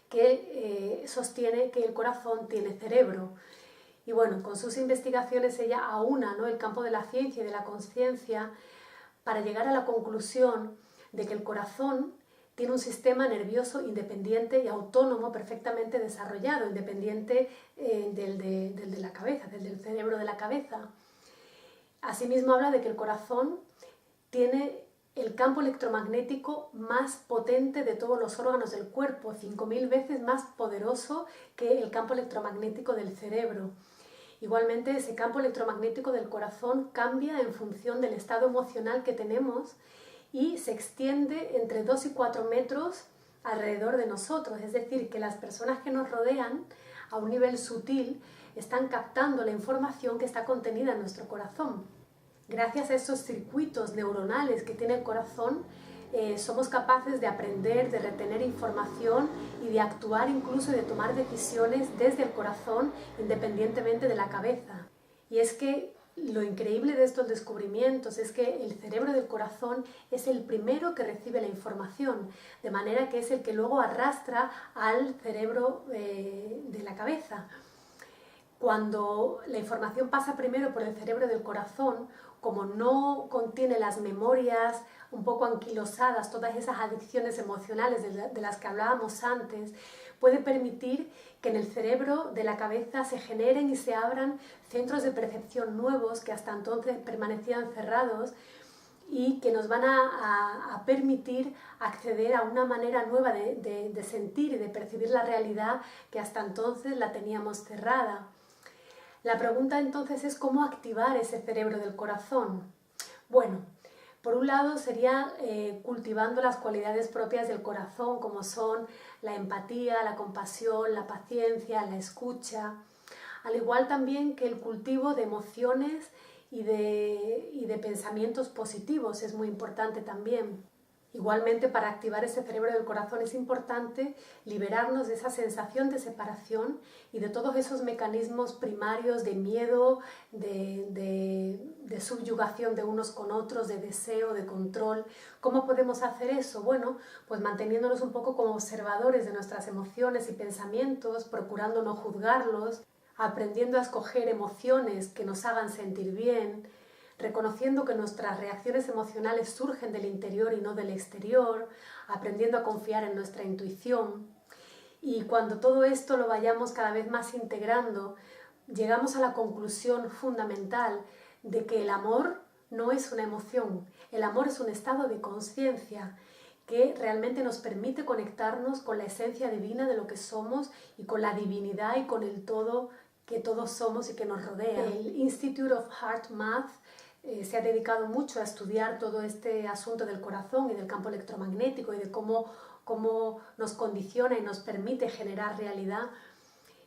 que sostiene que el corazón tiene cerebro. Y bueno, con sus investigaciones ella aúna, ¿no?, el campo de la ciencia y de la conciencia para llegar a la conclusión de que el corazón tiene un sistema nervioso independiente y autónomo perfectamente desarrollado, independiente del de la cabeza, del cerebro de la cabeza. Asimismo habla de que el corazón tiene el campo electromagnético más potente de todos los órganos del cuerpo, 5000 veces más poderoso que el campo electromagnético del cerebro. Igualmente, ese campo electromagnético del corazón cambia en función del estado emocional que tenemos y se extiende entre 2 y 4 metros alrededor de nosotros. Es decir, que las personas que nos rodean a un nivel sutil están captando la información que está contenida en nuestro corazón. Gracias a esos circuitos neuronales que tiene el corazón, somos capaces de aprender, de retener información y de actuar, incluso de tomar decisiones desde el corazón, independientemente de la cabeza. Y es que lo increíble de estos descubrimientos es que el cerebro del corazón es el primero que recibe la información, de manera que es el que luego arrastra al cerebro de la cabeza. Cuando la información pasa primero por el cerebro del corazón, como no contiene las memorias un poco anquilosadas, todas esas adicciones emocionales de las que hablábamos antes, puede permitir que en el cerebro de la cabeza se generen y se abran centros de percepción nuevos que hasta entonces permanecían cerrados y que nos van a permitir acceder a una manera nueva de sentir y de percibir la realidad que hasta entonces la teníamos cerrada. La pregunta entonces es cómo activar ese cerebro del corazón. Bueno, por un lado sería cultivando las cualidades propias del corazón, como son la empatía, la compasión, la paciencia, la escucha, al igual también que el cultivo de emociones y de pensamientos positivos es muy importante también. Igualmente, para activar ese cerebro del corazón es importante liberarnos de esa sensación de separación y de todos esos mecanismos primarios de miedo, de subyugación de unos con otros, de deseo, de control. ¿Cómo podemos hacer eso? Bueno, pues manteniéndonos un poco como observadores de nuestras emociones y pensamientos, procurando no juzgarlos, aprendiendo a escoger emociones que nos hagan sentir bien, reconociendo que nuestras reacciones emocionales surgen del interior y no del exterior, aprendiendo a confiar en nuestra intuición. Y cuando todo esto lo vayamos cada vez más integrando, llegamos a la conclusión fundamental de que el amor no es una emoción, el amor es un estado de conciencia que realmente nos permite conectarnos con la esencia divina de lo que somos y con la divinidad y con el todo que todos somos y que nos rodea. El Institute of Heart Math se ha dedicado mucho a estudiar todo este asunto del corazón y del campo electromagnético y de cómo nos condiciona y nos permite generar realidad,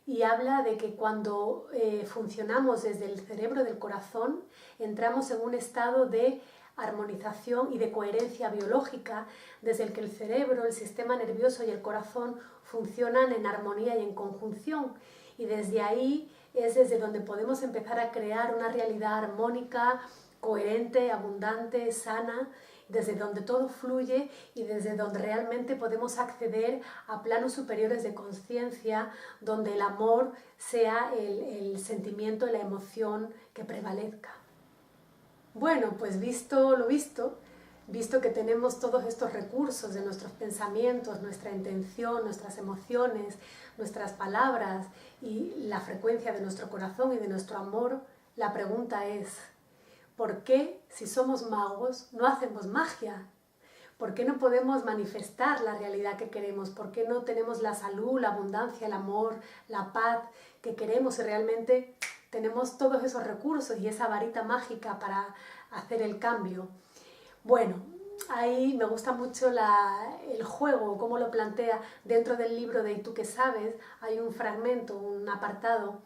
y habla de que cuando funcionamos desde el cerebro del corazón entramos en un estado de armonización y de coherencia biológica desde el que el cerebro, el sistema nervioso y el corazón funcionan en armonía y en conjunción, y desde ahí es desde donde podemos empezar a crear una realidad armónica, coherente, abundante, sana, desde donde todo fluye y desde donde realmente podemos acceder a planos superiores de conciencia, donde el amor sea el sentimiento y la emoción que prevalezca. Bueno, pues visto lo visto que tenemos todos estos recursos de nuestros pensamientos, nuestra intención, nuestras emociones, nuestras palabras y la frecuencia de nuestro corazón y de nuestro amor, la pregunta es: ¿por qué, si somos magos, no hacemos magia? ¿Por qué no podemos manifestar la realidad que queremos? ¿Por qué no tenemos la salud, la abundancia, el amor, la paz que queremos? Y realmente tenemos todos esos recursos y esa varita mágica para hacer el cambio. Bueno, ahí me gusta mucho el juego, cómo lo plantea dentro del libro de ¿Y tú qué sabes? Hay un fragmento, un apartado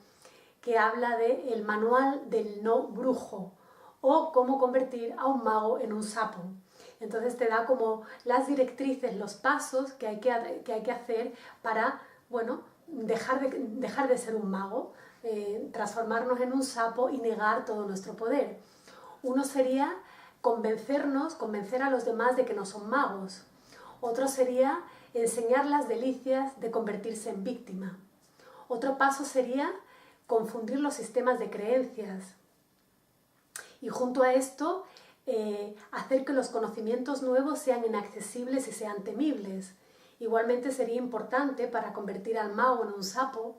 que habla de el manual del no brujo o cómo convertir a un mago en un sapo. Entonces te da como las directrices, los pasos que hay que hacer para, bueno, dejar de ser un mago, transformarnos en un sapo y negar todo nuestro poder. Uno sería convencer a los demás de que no son magos. Otro sería enseñar las delicias de convertirse en víctima. Otro paso sería confundir los sistemas de creencias. Y junto a esto, hacer que los conocimientos nuevos sean inaccesibles y sean temibles. Igualmente sería importante, para convertir al mago en un sapo,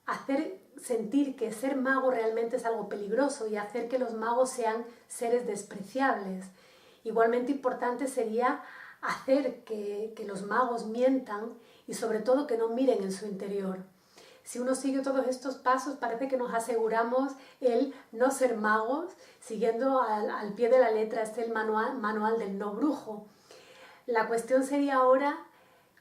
hacer sentir que ser mago realmente es algo peligroso y hacer que los magos sean seres despreciables. Igualmente importante sería hacer que los magos mientan y sobre todo que no miren en su interior. Si uno sigue todos estos pasos, parece que nos aseguramos el no ser magos, siguiendo al pie de la letra el manual del no brujo. La cuestión sería ahora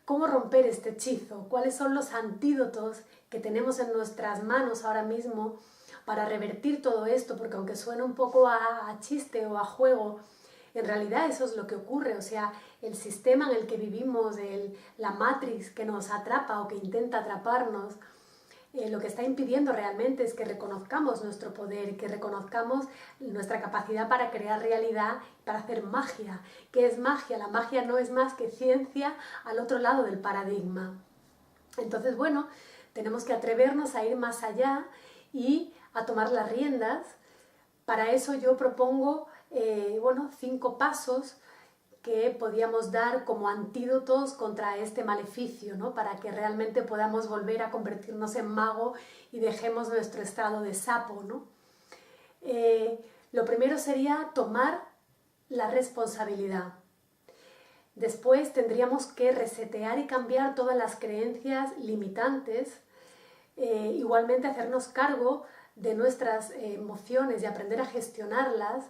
cómo romper este hechizo, cuáles son los antídotos que tenemos en nuestras manos ahora mismo para revertir todo esto, porque aunque suene un poco a chiste o a juego, en realidad eso es lo que ocurre. O sea, el sistema en el que vivimos, la matrix que nos atrapa o que intenta atraparnos, lo que está impidiendo realmente es que reconozcamos nuestro poder, que reconozcamos nuestra capacidad para crear realidad, para hacer magia. ¿Qué es magia? La magia no es más que ciencia al otro lado del paradigma. Entonces, bueno, tenemos que atrevernos a ir más allá y a tomar las riendas. Para eso yo propongo 5 pasos que podíamos dar como antídotos contra este maleficio, ¿no? Para que realmente podamos volver a convertirnos en mago y dejemos nuestro estado de sapo, ¿no? Lo primero sería tomar la responsabilidad. Después tendríamos que resetear y cambiar todas las creencias limitantes, igualmente hacernos cargo de nuestras emociones y aprender a gestionarlas.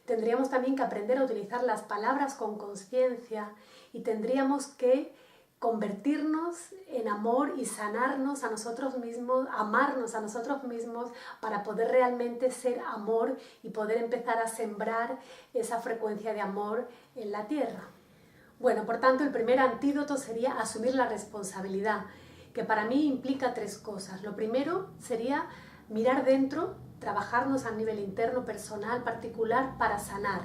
Tendríamos también que aprender a utilizar las palabras con conciencia y tendríamos que convertirnos en amor y sanarnos a nosotros mismos, amarnos a nosotros mismos para poder realmente ser amor y poder empezar a sembrar esa frecuencia de amor en la tierra. Bueno, por tanto, el primer antídoto sería asumir la responsabilidad, que para mí implica 3 cosas. Lo primero sería mirar dentro, trabajarnos a nivel interno, personal, particular, para sanar.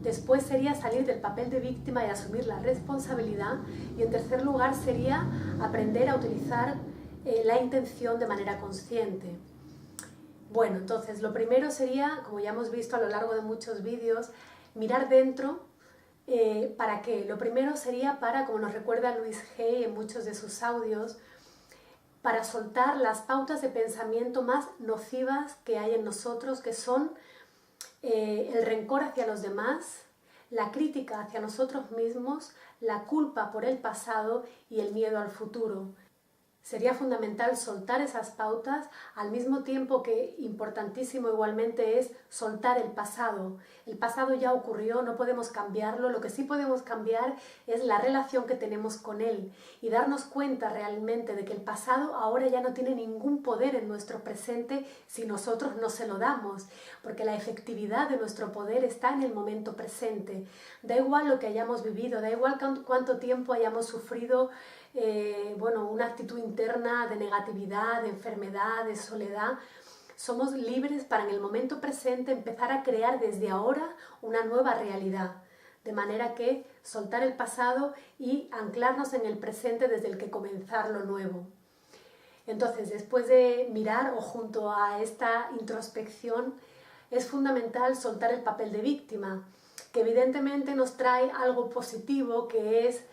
Después sería salir del papel de víctima y asumir la responsabilidad. Y en tercer lugar sería aprender a utilizar la intención de manera consciente. Bueno, entonces lo primero sería, como ya hemos visto a lo largo de muchos vídeos, mirar dentro. ¿Para qué? Lo primero sería para, como nos recuerda Luis Hay en muchos de sus audios, para soltar las pautas de pensamiento más nocivas que hay en nosotros, que son el rencor hacia los demás, la crítica hacia nosotros mismos, la culpa por el pasado y el miedo al futuro. Sería fundamental soltar esas pautas, al mismo tiempo que importantísimo igualmente es soltar el pasado. El pasado ya ocurrió, no podemos cambiarlo, lo que sí podemos cambiar es la relación que tenemos con él y darnos cuenta realmente de que el pasado ahora ya no tiene ningún poder en nuestro presente si nosotros no se lo damos, porque la efectividad de nuestro poder está en el momento presente. Da igual lo que hayamos vivido, da igual cuánto tiempo hayamos sufrido una actitud interna de negatividad, de enfermedad, de soledad. Somos libres para en el momento presente empezar a crear desde ahora una nueva realidad. De manera que soltar el pasado y anclarnos en el presente desde el que comenzar lo nuevo. Entonces, después de mirar o junto a esta introspección, es fundamental soltar el papel de víctima, que evidentemente nos trae algo positivo, que es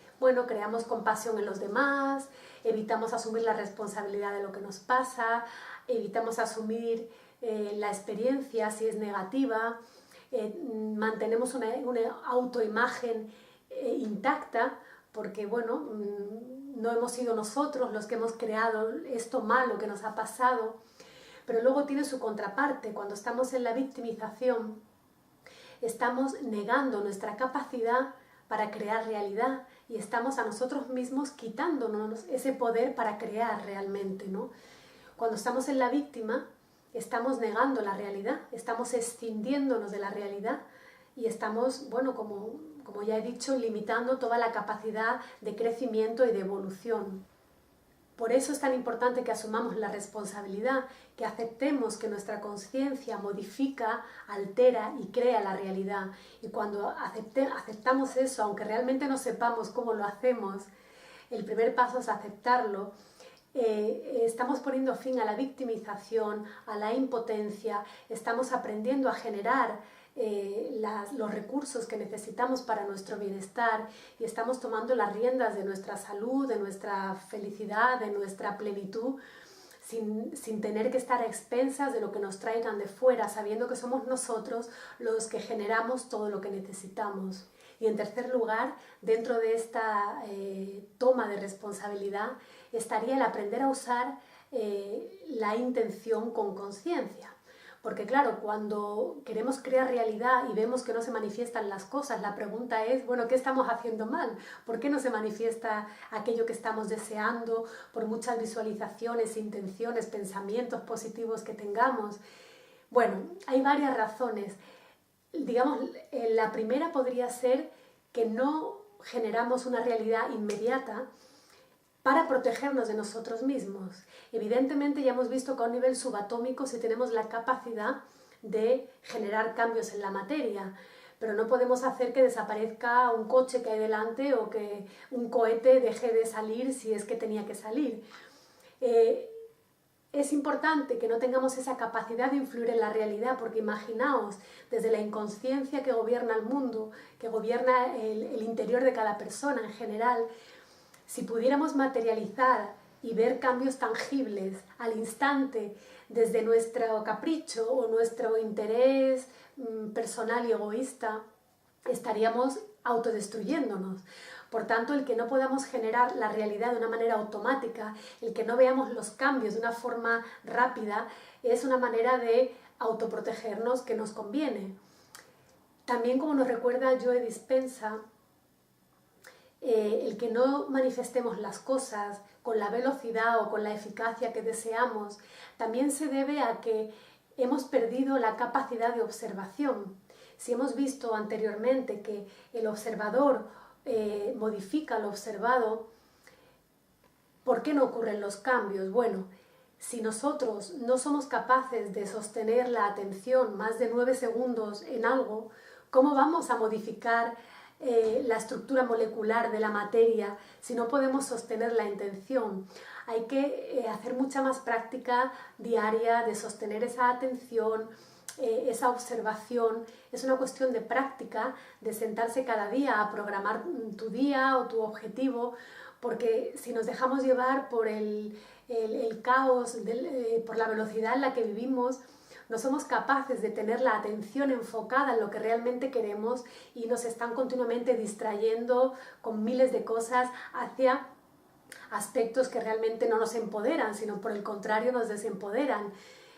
creamos compasión en los demás, evitamos asumir la responsabilidad de lo que nos pasa, evitamos asumir la experiencia si es negativa, mantenemos una autoimagen intacta, porque no hemos sido nosotros los que hemos creado esto malo que nos ha pasado. Pero luego tiene su contraparte. Cuando estamos en la victimización, estamos negando nuestra capacidad para crear realidad y estamos a nosotros mismos quitándonos ese poder para crear realmente, ¿no? Cuando estamos en la víctima, estamos negando la realidad, estamos escindiéndonos de la realidad y estamos, bueno, como ya he dicho, limitando toda la capacidad de crecimiento y de evolución. Por eso es tan importante que asumamos la responsabilidad, que aceptemos que nuestra conciencia modifica, altera y crea la realidad. Y cuando aceptamos eso, aunque realmente no sepamos cómo lo hacemos, el primer paso es aceptarlo. Estamos poniendo fin a la victimización, a la impotencia, estamos aprendiendo a generar los recursos que necesitamos para nuestro bienestar y estamos tomando las riendas de nuestra salud, de nuestra felicidad, de nuestra plenitud, sin tener que estar a expensas de lo que nos traigan de fuera, sabiendo que somos nosotros los que generamos todo lo que necesitamos. Y en tercer lugar, dentro de esta toma de responsabilidad, estaría el aprender a usar la intención con conciencia. Porque claro, cuando queremos crear realidad y vemos que no se manifiestan las cosas, la pregunta es, bueno, ¿qué estamos haciendo mal? ¿Por qué no se manifiesta aquello que estamos deseando por muchas visualizaciones, intenciones, pensamientos positivos que tengamos? Bueno, hay varias razones. Digamos, la primera podría ser que no generamos una realidad inmediata para protegernos de nosotros mismos. Evidentemente ya hemos visto que a un nivel subatómico sí tenemos la capacidad de generar cambios en la materia, pero no podemos hacer que desaparezca un coche que hay delante o que un cohete deje de salir si es que tenía que salir. Es importante que no tengamos esa capacidad de influir en la realidad, porque imaginaos, desde la inconsciencia que gobierna el mundo, que gobierna el interior de cada persona en general, si pudiéramos materializar y ver cambios tangibles al instante desde nuestro capricho o nuestro interés personal y egoísta, estaríamos autodestruyéndonos. Por tanto, el que no podamos generar la realidad de una manera automática, el que no veamos los cambios de una forma rápida, es una manera de autoprotegernos que nos conviene. También, como nos recuerda Joe Dispenza, el que no manifestemos las cosas con la velocidad o con la eficacia que deseamos, también se debe a que hemos perdido la capacidad de observación. Si hemos visto anteriormente que el observador modifica lo observado, ¿por qué no ocurren los cambios? Bueno, si nosotros no somos capaces de sostener la atención más de 9 segundos en algo, ¿cómo vamos a modificar la estructura molecular de la materia si no podemos sostener la intención? Hay que hacer mucha más práctica diaria de sostener esa atención, esa observación. Es una cuestión de práctica, de sentarse cada día a programar tu día o tu objetivo, porque si nos dejamos llevar por el caos, por la velocidad en la que vivimos, no somos capaces de tener la atención enfocada en lo que realmente queremos y nos están continuamente distrayendo con miles de cosas hacia aspectos que realmente no nos empoderan, sino por el contrario nos desempoderan.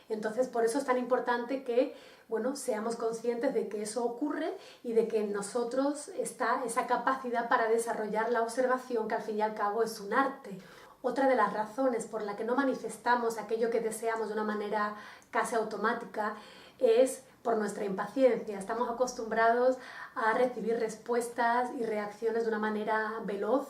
Entonces, por eso es tan importante que, bueno, seamos conscientes de que eso ocurre y de que en nosotros está esa capacidad para desarrollar la observación, que al fin y al cabo es un arte. Otra de las razones por la que no manifestamos aquello que deseamos de una manera casi automática es por nuestra impaciencia. Estamos acostumbrados a recibir respuestas y reacciones de una manera veloz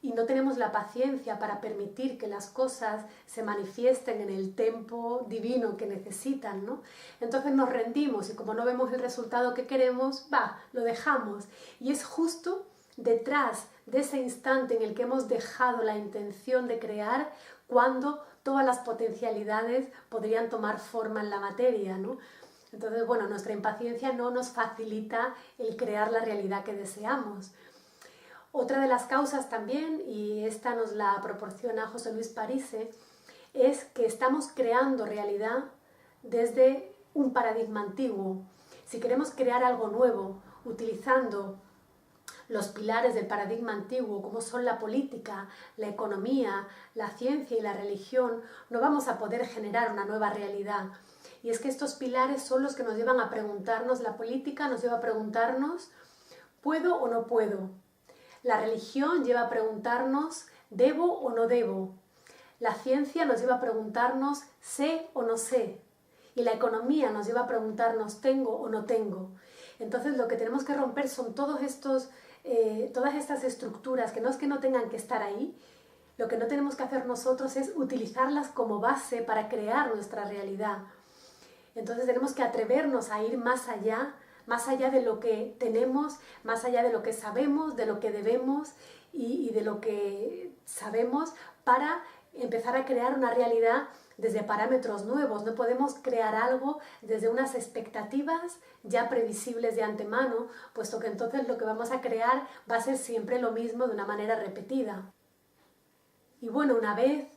y no tenemos la paciencia para permitir que las cosas se manifiesten en el tiempo divino que necesitan, ¿no? Entonces nos rendimos y como no vemos el resultado que queremos, lo dejamos. Y es justo detrás de ese instante en el que hemos dejado la intención de crear cuando todas las potencialidades podrían tomar forma en la materia, ¿no? Entonces, bueno, nuestra impaciencia no nos facilita el crear la realidad que deseamos. Otra de las causas también, y esta nos la proporciona José Luis Parise, es que estamos creando realidad desde un paradigma antiguo. Si queremos crear algo nuevo, utilizando los pilares del paradigma antiguo, como son la política, la economía, la ciencia y la religión, no vamos a poder generar una nueva realidad. Y es que estos pilares son los que nos llevan a preguntarnos, la política nos lleva a preguntarnos, ¿puedo o no puedo? La religión lleva a preguntarnos, ¿debo o no debo? La ciencia nos lleva a preguntarnos, ¿sé o no sé? Y la economía nos lleva a preguntarnos, ¿tengo o no tengo? Entonces lo que tenemos que romper son todas estas estructuras, que no es que no tengan que estar ahí, lo que no tenemos que hacer nosotros es utilizarlas como base para crear nuestra realidad. Entonces tenemos que atrevernos a ir más allá de lo que tenemos, más allá de lo que sabemos, de lo que debemos y de lo que sabemos, para empezar a crear una realidad desde parámetros nuevos. No podemos crear algo desde unas expectativas ya previsibles de antemano, puesto que entonces lo que vamos a crear va a ser siempre lo mismo de una manera repetida. Y bueno, una vez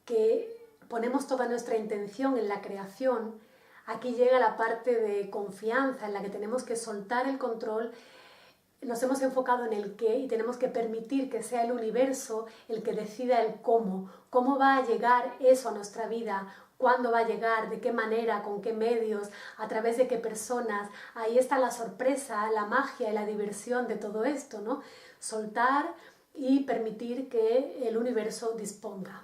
que ponemos toda nuestra intención en la creación, aquí llega la parte de confianza en la que tenemos que soltar el control. Nos hemos enfocado en el qué y tenemos que permitir que sea el universo el que decida el cómo va a llegar eso a nuestra vida, cuándo va a llegar, de qué manera, con qué medios, a través de qué personas. Ahí está la sorpresa, la magia y la diversión de todo esto, ¿no? Soltar y permitir que el universo disponga.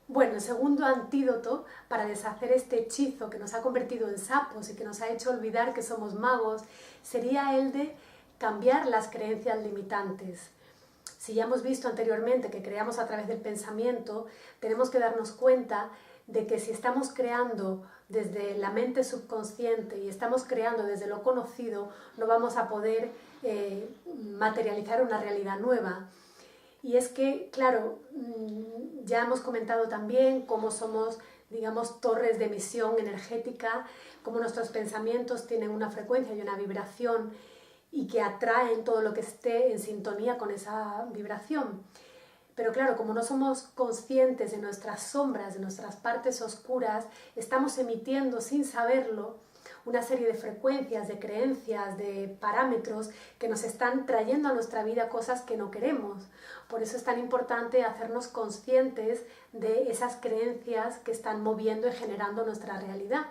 Bueno, el segundo antídoto para deshacer este hechizo que nos ha convertido en sapos y que nos ha hecho olvidar que somos magos sería el de cambiar las creencias limitantes. Si ya hemos visto anteriormente que creamos a través del pensamiento, tenemos que darnos cuenta de que si estamos creando desde la mente subconsciente y estamos creando desde lo conocido, no vamos a poder materializar una realidad nueva. Y es que, claro, ya hemos comentado también cómo somos, digamos, torres de emisión energética, cómo nuestros pensamientos tienen una frecuencia y una vibración y que atraen todo lo que esté en sintonía con esa vibración. Pero claro, como no somos conscientes de nuestras sombras, de nuestras partes oscuras, estamos emitiendo sin saberlo una serie de frecuencias, de creencias, de parámetros que nos están trayendo a nuestra vida cosas que no queremos. Por eso es tan importante hacernos conscientes de esas creencias que están moviendo y generando nuestra realidad.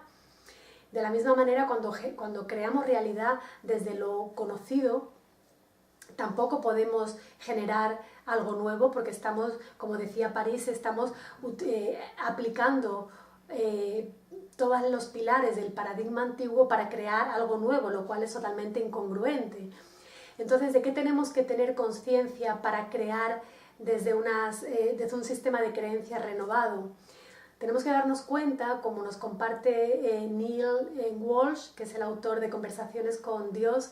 De la misma manera, cuando creamos realidad desde lo conocido, tampoco podemos generar algo nuevo porque estamos, como decía París, estamos aplicando todos los pilares del paradigma antiguo para crear algo nuevo, lo cual es totalmente incongruente. Entonces, ¿de qué tenemos que tener conciencia para crear desde un sistema de creencias renovado? Tenemos que darnos cuenta, como nos comparte Neil Walsh, que es el autor de Conversaciones con Dios,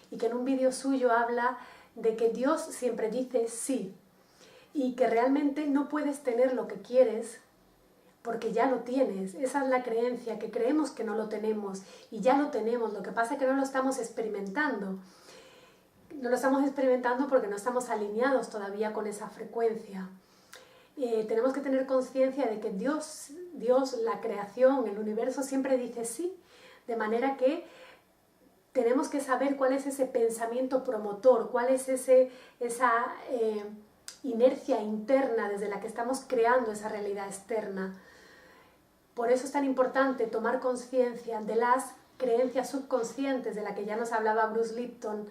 y que en un vídeo suyo habla de que Dios siempre dice sí, y que realmente no puedes tener lo que quieres porque ya lo tienes. Esa es la creencia, que creemos que no lo tenemos y ya lo tenemos. Lo que pasa es que no lo estamos experimentando. No lo estamos experimentando porque no estamos alineados todavía con esa frecuencia. Tenemos que tener conciencia de que Dios, la creación, el universo, siempre dice sí, de manera que tenemos que saber cuál es ese pensamiento promotor, cuál es esa inercia interna desde la que estamos creando esa realidad externa. Por eso es tan importante tomar conciencia de las creencias subconscientes de las que ya nos hablaba Bruce Lipton,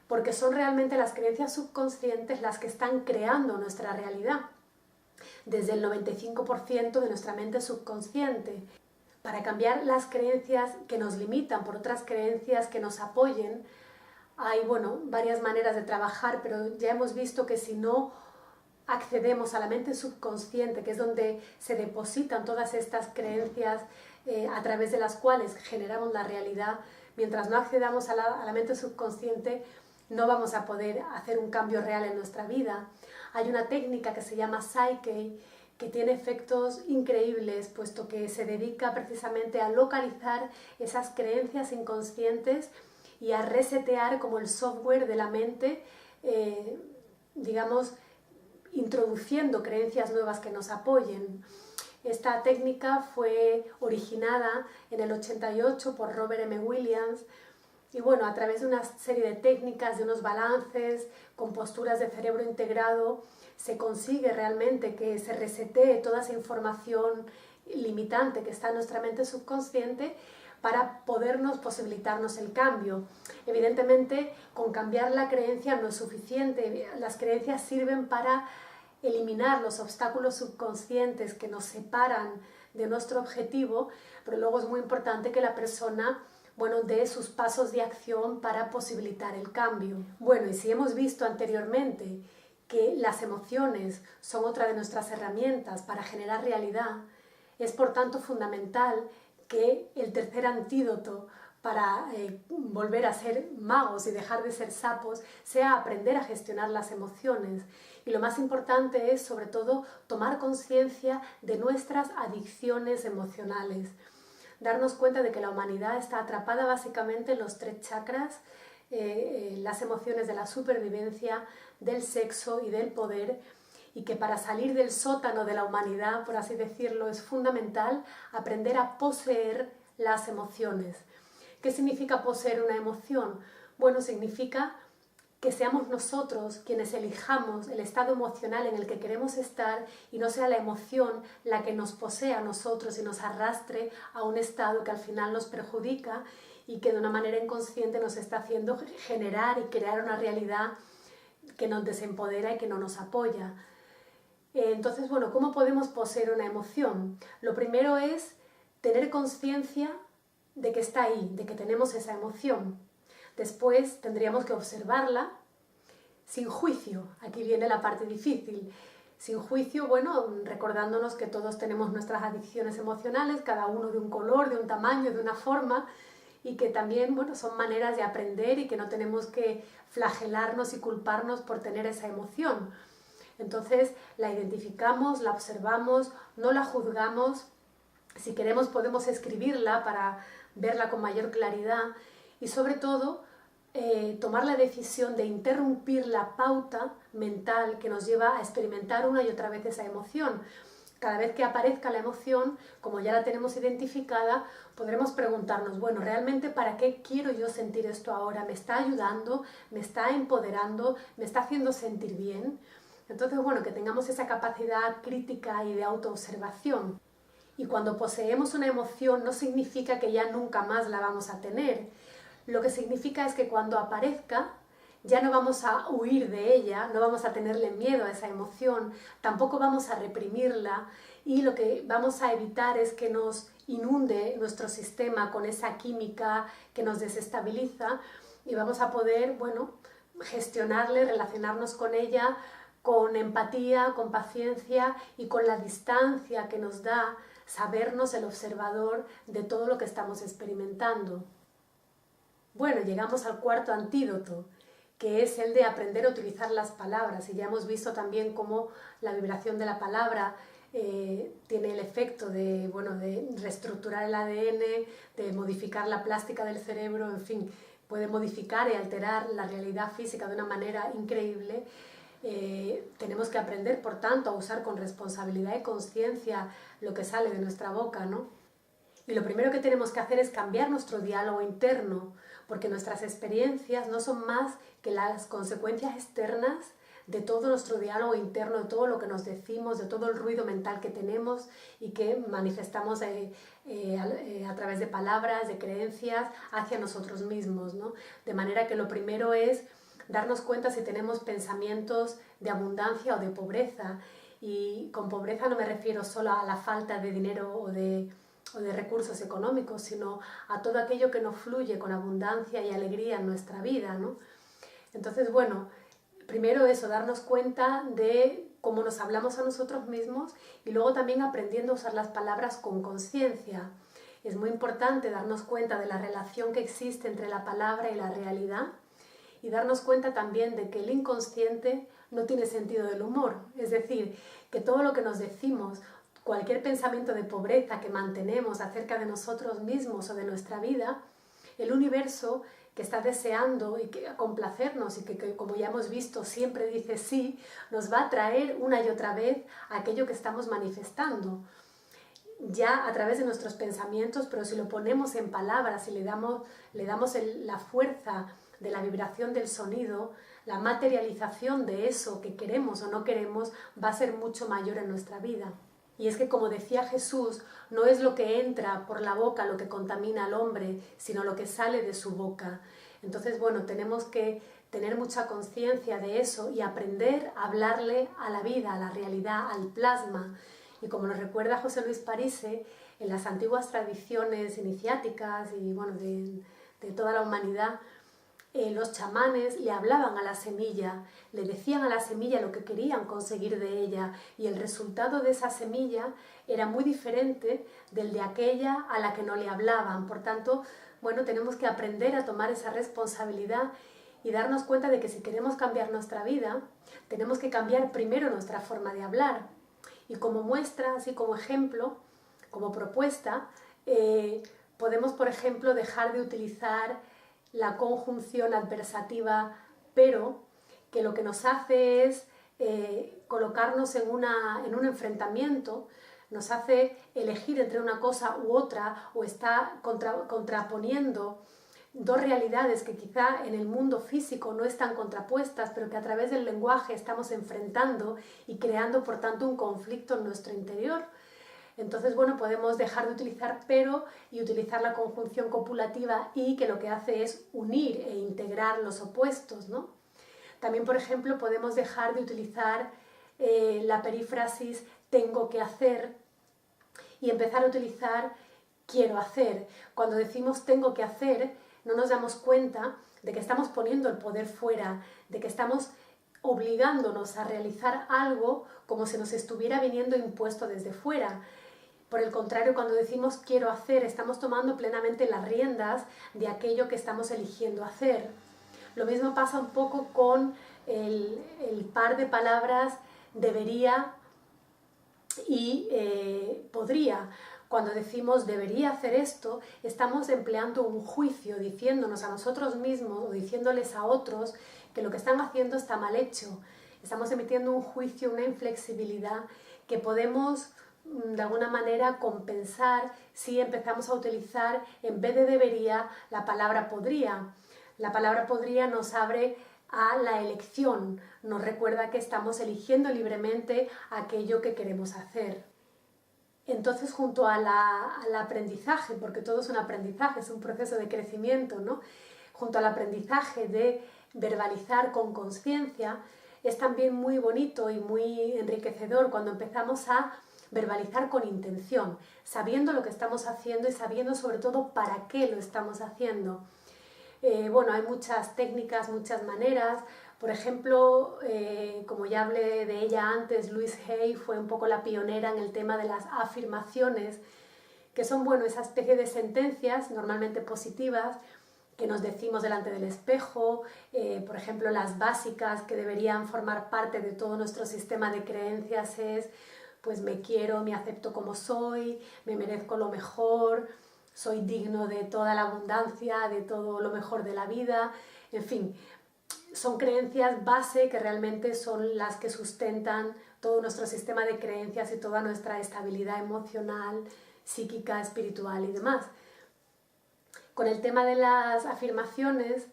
porque son realmente las creencias subconscientes las que están creando nuestra realidad, desde el 95% de nuestra mente subconsciente. Para cambiar las creencias que nos limitan por otras creencias que nos apoyen, hay varias maneras de trabajar, pero ya hemos visto que si no accedemos a la mente subconsciente, que es donde se depositan todas estas creencias a través de las cuales generamos la realidad, mientras no accedamos a la mente subconsciente, no vamos a poder hacer un cambio real en nuestra vida. Hay una técnica que se llama Psyche, que tiene efectos increíbles, puesto que se dedica precisamente a localizar esas creencias inconscientes y a resetear como el software de la mente, digamos, introduciendo creencias nuevas que nos apoyen. Esta técnica fue originada en el 88 por Robert M. Williams y a través de una serie de técnicas, de unos balances, con posturas de cerebro integrado, se consigue realmente que se resetee toda esa información limitante que está en nuestra mente subconsciente para podernos posibilitarnos el cambio. Evidentemente, con cambiar la creencia no es suficiente. Las creencias sirven para eliminar los obstáculos subconscientes que nos separan de nuestro objetivo, pero luego es muy importante que la persona dé sus pasos de acción para posibilitar el cambio. Bueno, y si hemos visto anteriormente que las emociones son otra de nuestras herramientas para generar realidad, es por tanto fundamental que el tercer antídoto para volver a ser magos y dejar de ser sapos sea aprender a gestionar las emociones. Y lo más importante es, sobre todo, tomar conciencia de nuestras adicciones emocionales. Darnos cuenta de que la humanidad está atrapada básicamente en los 3 chakras, las emociones de la supervivencia, del sexo y del poder, y que para salir del sótano de la humanidad, por así decirlo, es fundamental aprender a poseer las emociones. ¿Qué significa poseer una emoción? Bueno, significa que seamos nosotros quienes elijamos el estado emocional en el que queremos estar y no sea la emoción la que nos posea a nosotros y nos arrastre a un estado que al final nos perjudica y que de una manera inconsciente nos está haciendo generar y crear una realidad que nos desempodera y que no nos apoya. Entonces, bueno, ¿cómo podemos poseer una emoción? Lo primero es tener conciencia de que está ahí, de que tenemos esa emoción. Después tendríamos que observarla sin juicio. Aquí viene la parte difícil. Sin juicio, bueno, recordándonos que todos tenemos nuestras adicciones emocionales, cada uno de un color, de un tamaño, de una forma, y que también, bueno, son maneras de aprender y que no tenemos que flagelarnos y culparnos por tener esa emoción. Entonces la identificamos, la observamos, no la juzgamos. Si queremos podemos escribirla para verla con mayor claridad y sobre todo tomar la decisión de interrumpir la pauta mental que nos lleva a experimentar una y otra vez esa emoción. Cada vez que aparezca la emoción, como ya la tenemos identificada, podremos preguntarnos, bueno, ¿realmente para qué quiero yo sentir esto ahora? ¿Me está ayudando? ¿Me está empoderando? ¿Me está haciendo sentir bien? Entonces, bueno, que tengamos esa capacidad crítica y de autoobservación. Y cuando poseemos una emoción no significa que ya nunca más la vamos a tener. Lo que significa es que cuando aparezca ya no vamos a huir de ella, no vamos a tenerle miedo a esa emoción, tampoco vamos a reprimirla y lo que vamos a evitar es que nos inunde nuestro sistema con esa química que nos desestabiliza y vamos a poder, bueno, gestionarle, relacionarnos con ella con empatía, con paciencia y con la distancia que nos da sabernos el observador de todo lo que estamos experimentando. Bueno, llegamos al cuarto antídoto, que es el de aprender a utilizar las palabras. Y ya hemos visto también cómo la vibración de la palabra tiene el efecto de reestructurar el ADN, de modificar la plástica del cerebro, en fin, puede modificar y alterar la realidad física de una manera increíble. Tenemos que aprender, por tanto, a usar con responsabilidad y conciencia lo que sale de nuestra boca, ¿no? Y lo primero que tenemos que hacer es cambiar nuestro diálogo interno, porque nuestras experiencias no son más que las consecuencias externas de todo nuestro diálogo interno, de todo lo que nos decimos, de todo el ruido mental que tenemos y que manifestamos a través de palabras, de creencias hacia nosotros mismos, ¿no? De manera que lo primero es darnos cuenta si tenemos pensamientos de abundancia o de pobreza. Y con pobreza no me refiero solo a la falta de dinero o de recursos económicos, sino a todo aquello que no fluye con abundancia y alegría en nuestra vida, ¿no? Entonces, bueno, primero eso, darnos cuenta de cómo nos hablamos a nosotros mismos y luego también aprendiendo a usar las palabras con conciencia. Es muy importante darnos cuenta de la relación que existe entre la palabra y la realidad y darnos cuenta también de que el inconsciente no tiene sentido del humor, es decir, que todo lo que nos decimos, cualquier pensamiento de pobreza que mantenemos acerca de nosotros mismos o de nuestra vida, el universo que está deseando y que complacernos y que como ya hemos visto siempre dice sí, nos va a traer una y otra vez aquello que estamos manifestando ya a través de nuestros pensamientos, pero si lo ponemos en palabras y le damos la fuerza de la vibración del sonido, la materialización de eso que queremos o no queremos va a ser mucho mayor en nuestra vida. Y es que, como decía Jesús, no es lo que entra por la boca lo que contamina al hombre, sino lo que sale de su boca. Entonces, bueno, tenemos que tener mucha conciencia de eso y aprender a hablarle a la vida, a la realidad, al plasma. Y como nos recuerda José Luis Parise, en las antiguas tradiciones iniciáticas y bueno, de toda la humanidad, los chamanes le hablaban a la semilla, le decían a la semilla lo que querían conseguir de ella, y el resultado de esa semilla era muy diferente del de aquella a la que no le hablaban. Por tanto, bueno, tenemos que aprender a tomar esa responsabilidad y darnos cuenta de que si queremos cambiar nuestra vida, tenemos que cambiar primero nuestra forma de hablar. Y como muestra, así como ejemplo, como propuesta, podemos, por ejemplo, dejar de utilizar la conjunción adversativa pero, que lo que nos hace es colocarnos en un enfrentamiento, nos hace elegir entre una cosa u otra, o está contraponiendo dos realidades que quizá en el mundo físico no están contrapuestas, pero que a través del lenguaje estamos enfrentando y creando, por tanto, un conflicto en nuestro interior. Entonces, bueno, podemos dejar de utilizar pero y utilizar la conjunción copulativa y, que lo que hace es unir e integrar los opuestos, ¿no? También, por ejemplo, podemos dejar de utilizar la perífrasis tengo que hacer y empezar a utilizar quiero hacer. Cuando decimos tengo que hacer, no nos damos cuenta de que estamos poniendo el poder fuera, de que estamos obligándonos a realizar algo como si nos estuviera viniendo impuesto desde fuera. Por el contrario, cuando decimos quiero hacer, estamos tomando plenamente las riendas de aquello que estamos eligiendo hacer. Lo mismo pasa un poco con el par de palabras debería y podría. Cuando decimos debería hacer esto, estamos empleando un juicio, diciéndonos a nosotros mismos o diciéndoles a otros que lo que están haciendo está mal hecho. Estamos emitiendo un juicio, una inflexibilidad que podemos de alguna manera compensar si empezamos a utilizar en vez de debería la palabra podría. La palabra podría nos abre a la elección, nos recuerda que estamos eligiendo libremente aquello que queremos hacer. Entonces, junto al aprendizaje, porque todo es un aprendizaje, es un proceso de crecimiento, ¿no? Junto al aprendizaje de verbalizar con conciencia, es también muy bonito y muy enriquecedor cuando empezamos a verbalizar con intención, sabiendo lo que estamos haciendo y sabiendo sobre todo para qué lo estamos haciendo. Bueno, hay muchas técnicas, muchas maneras. Por ejemplo, como ya hablé de ella antes, Louise Hay fue un poco la pionera en el tema de las afirmaciones, que son, bueno, esa especie de sentencias normalmente positivas que nos decimos delante del espejo. Por ejemplo, las básicas que deberían formar parte de todo nuestro sistema de creencias es pues me quiero, me acepto como soy, me merezco lo mejor, soy digno de toda la abundancia, de todo lo mejor de la vida. En fin, son creencias base que realmente son las que sustentan todo nuestro sistema de creencias y toda nuestra estabilidad emocional, psíquica, espiritual y demás. Con el tema de las afirmaciones,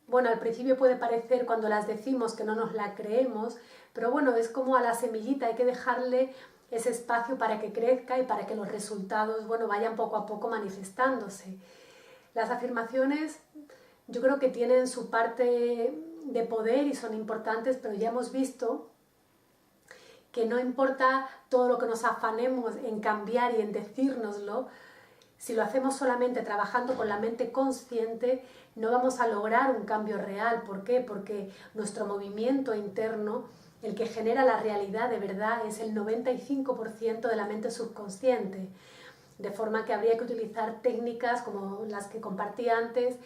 bueno, al principio puede parecer cuando las decimos que no nos la creemos, pero bueno, es como a la semillita, hay que dejarle ese espacio para que crezca y para que los resultados, bueno, vayan poco a poco manifestándose. Las afirmaciones yo creo que tienen su parte de poder y son importantes, pero ya hemos visto que no importa todo lo que nos afanemos en cambiar y en decírnoslo, si lo hacemos solamente trabajando con la mente consciente, no vamos a lograr un cambio real. ¿Por qué? Porque nuestro movimiento interno, el que genera la realidad de verdad, es el 95% de la mente subconsciente. De forma que habría que utilizar técnicas como las que compartí antes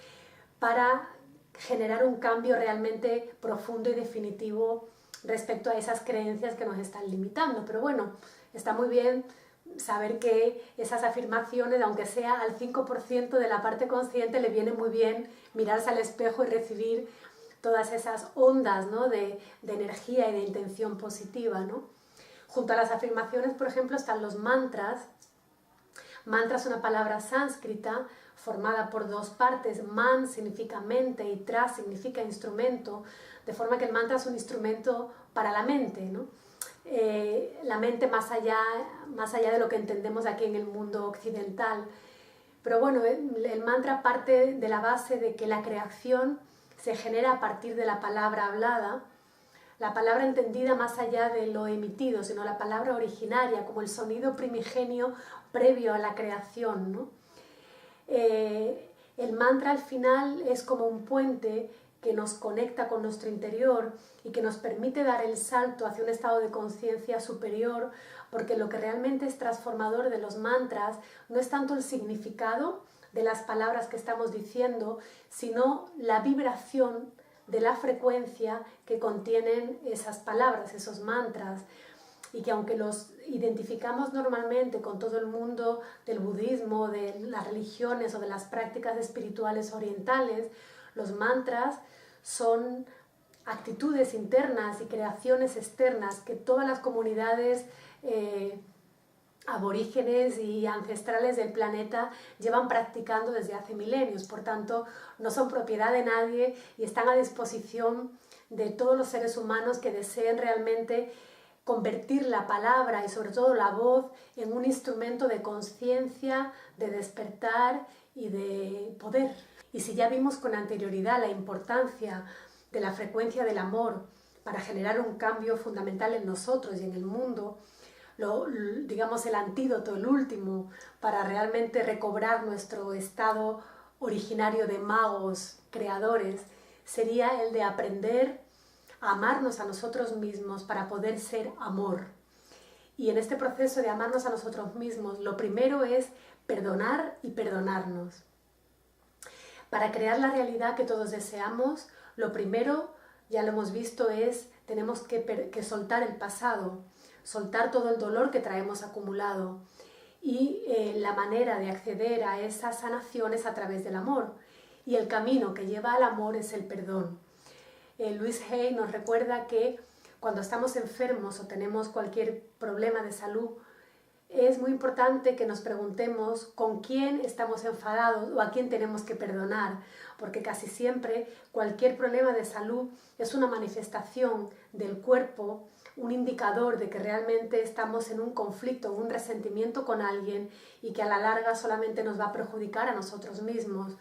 para generar un cambio realmente profundo y definitivo respecto a esas creencias que nos están limitando. Pero bueno, está muy bien saber que esas afirmaciones, aunque sea al 5% de la parte consciente, le viene muy bien mirarse al espejo y recibir todas esas ondas, ¿no?, de energía y de intención positiva, ¿no? Junto a las afirmaciones, por ejemplo, están los mantras. Mantra es una palabra sánscrita formada por dos partes. Man significa mente y tra significa instrumento, de forma que el mantra es un instrumento para la mente, ¿no? la mente más allá de lo que entendemos aquí en el mundo occidental. Pero bueno, el mantra parte de la base de que la creación se genera a partir de la palabra hablada, la palabra entendida más allá de lo emitido, sino la palabra originaria, como el sonido primigenio previo a la creación, ¿no? El mantra al final es como un puente que nos conecta con nuestro interior y que nos permite dar el salto hacia un estado de conciencia superior, porque lo que realmente es transformador de los mantras no es tanto el significado de las palabras que estamos diciendo, sino la vibración de la frecuencia que contienen esas palabras, esos mantras, y que aunque los identificamos normalmente con todo el mundo del budismo, de las religiones o de las prácticas espirituales orientales, los mantras son actitudes internas y creaciones externas que todas las comunidades aborígenes y ancestrales del planeta llevan practicando desde hace milenios. Por tanto, no son propiedad de nadie y están a disposición de todos los seres humanos que deseen realmente convertir la palabra y sobre todo la voz en un instrumento de conciencia, de despertar y de poder. Y si ya vimos con anterioridad la importancia de la frecuencia del amor para generar un cambio fundamental en nosotros y en el mundo, digamos el antídoto, el último, para realmente recobrar nuestro estado originario de magos, creadores, sería el de aprender a amarnos a nosotros mismos para poder ser amor. Y en este proceso de amarnos a nosotros mismos, lo primero es perdonar y perdonarnos. Para crear la realidad que todos deseamos, lo primero, ya lo hemos visto, tenemos que soltar el pasado, soltar todo el dolor que traemos acumulado. Y la manera de acceder a esa sanación es a través del amor. Y el camino que lleva al amor es el perdón. Louise Hay nos recuerda que cuando estamos enfermos o tenemos cualquier problema de salud, es muy importante que nos preguntemos con quién estamos enfadados o a quién tenemos que perdonar, porque casi siempre cualquier problema de salud es una manifestación del cuerpo, un indicador de que realmente estamos en un conflicto, un resentimiento con alguien y que a la larga solamente nos va a perjudicar a nosotros mismos.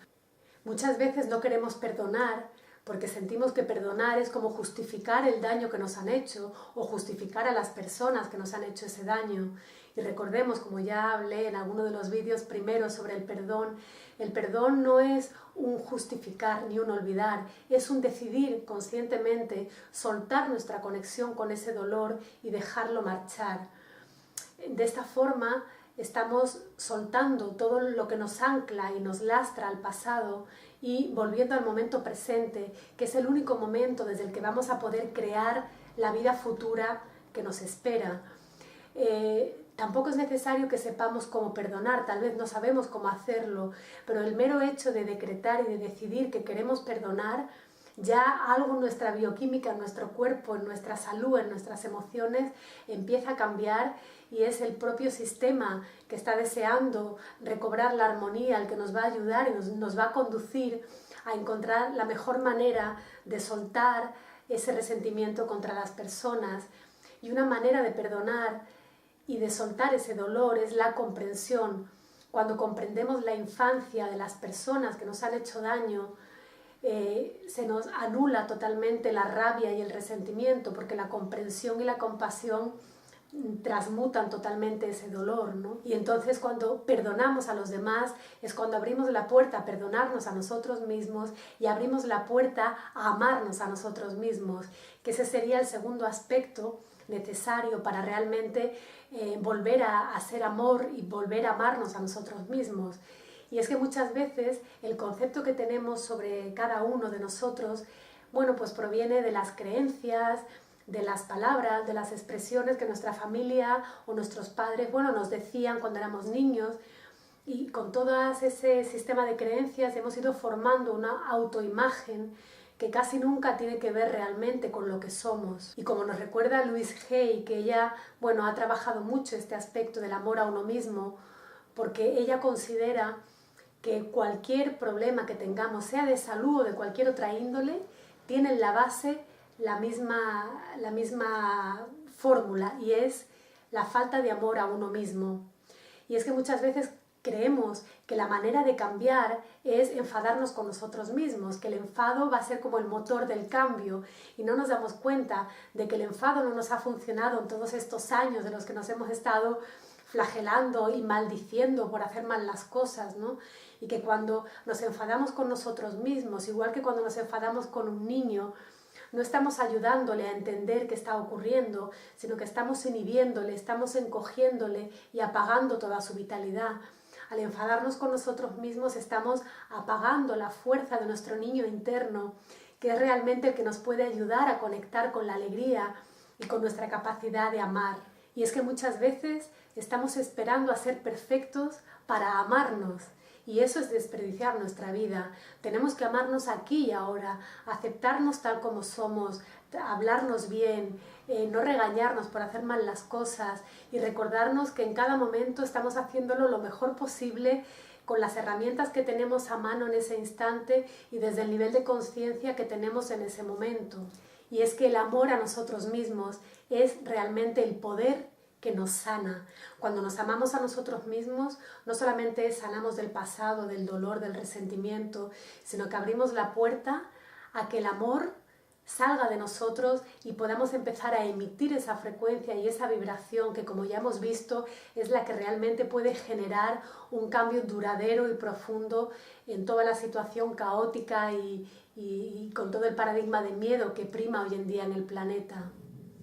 Muchas veces no queremos perdonar porque sentimos que perdonar es como justificar el daño que nos han hecho o justificar a las personas que nos han hecho ese daño. Y recordemos, como ya hablé en alguno de los vídeos primeros sobre el perdón no es un justificar ni un olvidar, es un decidir conscientemente soltar nuestra conexión con ese dolor y dejarlo marchar. De esta forma estamos soltando todo lo que nos ancla y nos lastra al pasado y volviendo al momento presente, que es el único momento desde el que vamos a poder crear la vida futura que nos espera. Tampoco es necesario que sepamos cómo perdonar, tal vez no sabemos cómo hacerlo, pero el mero hecho de decretar y de decidir que queremos perdonar, ya algo en nuestra bioquímica, en nuestro cuerpo, en nuestra salud, en nuestras emociones, empieza a cambiar y es el propio sistema que está deseando recobrar la armonía, el que nos va a ayudar y nos va a conducir a encontrar la mejor manera de soltar ese resentimiento contra las personas. Y una manera de perdonar y de soltar ese dolor es la comprensión. Cuando comprendemos la infancia de las personas que nos han hecho daño, se nos anula totalmente la rabia y el resentimiento, porque la comprensión y la compasión transmutan totalmente ese dolor, ¿no? Y entonces cuando perdonamos a los demás es cuando abrimos la puerta a perdonarnos a nosotros mismos y abrimos la puerta a amarnos a nosotros mismos, que ese sería el segundo aspecto necesario para realmente volver a ser amor y volver a amarnos a nosotros mismos. Y es que muchas veces el concepto que tenemos sobre cada uno de nosotros, bueno, pues proviene de las creencias, de las palabras, de las expresiones que nuestra familia o nuestros padres, bueno, nos decían cuando éramos niños, y con todo ese sistema de creencias hemos ido formando una autoimagen que casi nunca tiene que ver realmente con lo que somos. Y como nos recuerda Louise Hay, que ella, bueno, ha trabajado mucho este aspecto del amor a uno mismo, porque ella considera que cualquier problema que tengamos, sea de salud o de cualquier otra índole, tiene en la base la misma fórmula, y es la falta de amor a uno mismo. Y es que muchas veces creemos que la manera de cambiar es enfadarnos con nosotros mismos, que el enfado va a ser como el motor del cambio, y no nos damos cuenta de que el enfado no nos ha funcionado en todos estos años de los que nos hemos estado flagelando y maldiciendo por hacer mal las cosas, ¿no? Y que cuando nos enfadamos con nosotros mismos, igual que cuando nos enfadamos con un niño, no estamos ayudándole a entender qué está ocurriendo, sino que estamos inhibiéndole, estamos encogiéndole y apagando toda su vitalidad. Al enfadarnos con nosotros mismos estamos apagando la fuerza de nuestro niño interno, que es realmente el que nos puede ayudar a conectar con la alegría y con nuestra capacidad de amar. Y es que muchas veces estamos esperando a ser perfectos para amarnos. Y eso es desperdiciar nuestra vida. Tenemos que amarnos aquí y ahora, aceptarnos tal como somos, hablarnos bien, no regañarnos por hacer mal las cosas y recordarnos que en cada momento estamos haciéndolo lo mejor posible con las herramientas que tenemos a mano en ese instante y desde el nivel de conciencia que tenemos en ese momento. Y es que el amor a nosotros mismos es realmente el poder que nos sana. Cuando nos amamos a nosotros mismos, no solamente sanamos del pasado, del dolor, del resentimiento, sino que abrimos la puerta a que el amor salga de nosotros y podamos empezar a emitir esa frecuencia y esa vibración que, como ya hemos visto, es la que realmente puede generar un cambio duradero y profundo en toda la situación caótica y con todo el paradigma de miedo que prima hoy en día en el planeta.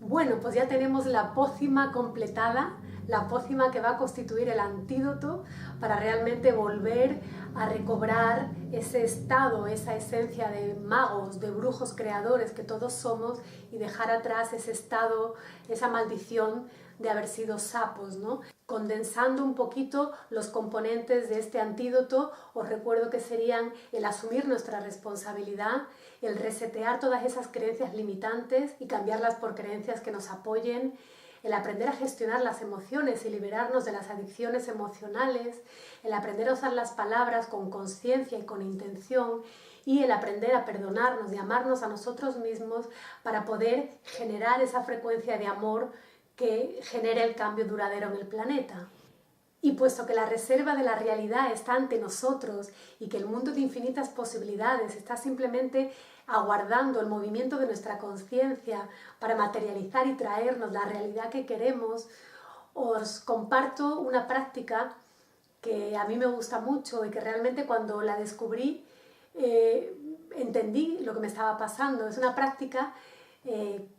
Bueno, pues ya tenemos la pócima completada, la pócima que va a constituir el antídoto para realmente volver a recobrar ese estado, esa esencia de magos, de brujos creadores que todos somos, y dejar atrás ese estado, esa maldición de haber sido sapos, ¿no? Condensando un poquito los componentes de este antídoto, os recuerdo que serían el asumir nuestra responsabilidad, el resetear todas esas creencias limitantes y cambiarlas por creencias que nos apoyen, el aprender a gestionar las emociones y liberarnos de las adicciones emocionales, el aprender a usar las palabras con conciencia y con intención, y el aprender a perdonarnos y amarnos a nosotros mismos para poder generar esa frecuencia de amor que genere el cambio duradero en el planeta. Y puesto que la reserva de la realidad está ante nosotros y que el mundo de infinitas posibilidades está simplemente aguardando el movimiento de nuestra conciencia para materializar y traernos la realidad que queremos, os comparto una práctica que a mí me gusta mucho y que realmente cuando la descubrí entendí lo que me estaba pasando. Es una práctica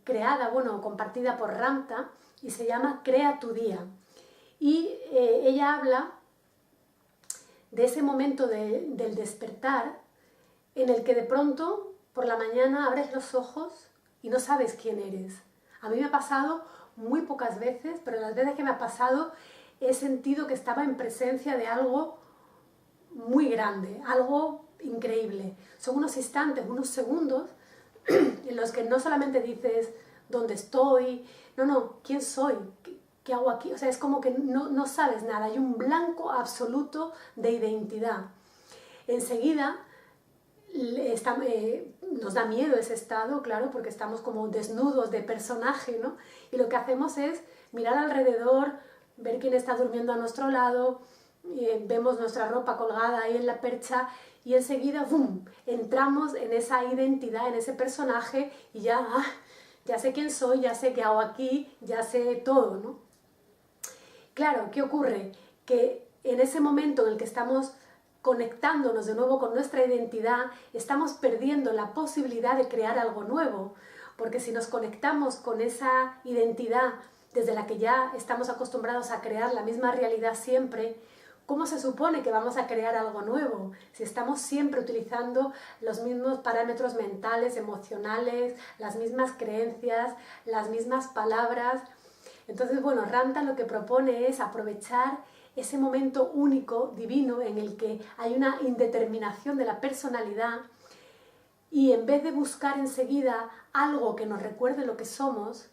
creada, compartida por Ramtha, y se llama Crea tu día. Y ella habla de ese momento del despertar en el que de pronto por la mañana abres los ojos y no sabes quién eres. A mí me ha pasado muy pocas veces, pero las veces que me ha pasado he sentido que estaba en presencia de algo muy grande, algo increíble. Son unos instantes, unos segundos en los que no solamente dices dónde estoy, no, quién soy, qué hago aquí. O sea, es como que no sabes nada, hay un blanco absoluto de identidad. Enseguida nos da miedo ese estado, claro, porque estamos como desnudos de personaje, ¿no? Y lo que hacemos es mirar alrededor, ver quién está durmiendo a nuestro lado, vemos nuestra ropa colgada ahí en la percha y enseguida, ¡bum!, entramos en esa identidad, en ese personaje y ya sé quién soy, ya sé qué hago aquí, ya sé todo, ¿no? Claro, ¿qué ocurre? Que en ese momento en el que estamos conectándonos de nuevo con nuestra identidad, estamos perdiendo la posibilidad de crear algo nuevo, porque si nos conectamos con esa identidad desde la que ya estamos acostumbrados a crear la misma realidad siempre, ¿cómo se supone que vamos a crear algo nuevo? Si estamos siempre utilizando los mismos parámetros mentales, emocionales, las mismas creencias, las mismas palabras. Entonces, Ramtha lo que propone es aprovechar ese momento único, divino, en el que hay una indeterminación de la personalidad, y en vez de buscar enseguida algo que nos recuerde lo que somos,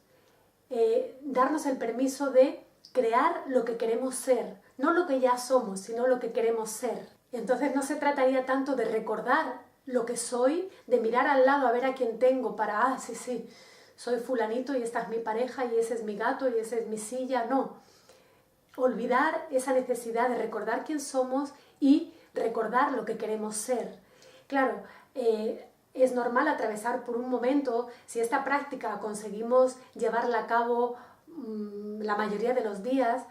darnos el permiso de crear lo que queremos ser, no lo que ya somos, sino lo que queremos ser. Entonces no se trataría tanto de recordar lo que soy, de mirar al lado a ver a quién tengo para, sí, soy fulanito y esta es mi pareja y ese es mi gato y esa es mi silla. No, olvidar esa necesidad de recordar quién somos y recordar lo que queremos ser. Claro, es normal atravesar por un momento, si esta práctica conseguimos llevarla a cabo la mayoría de los días,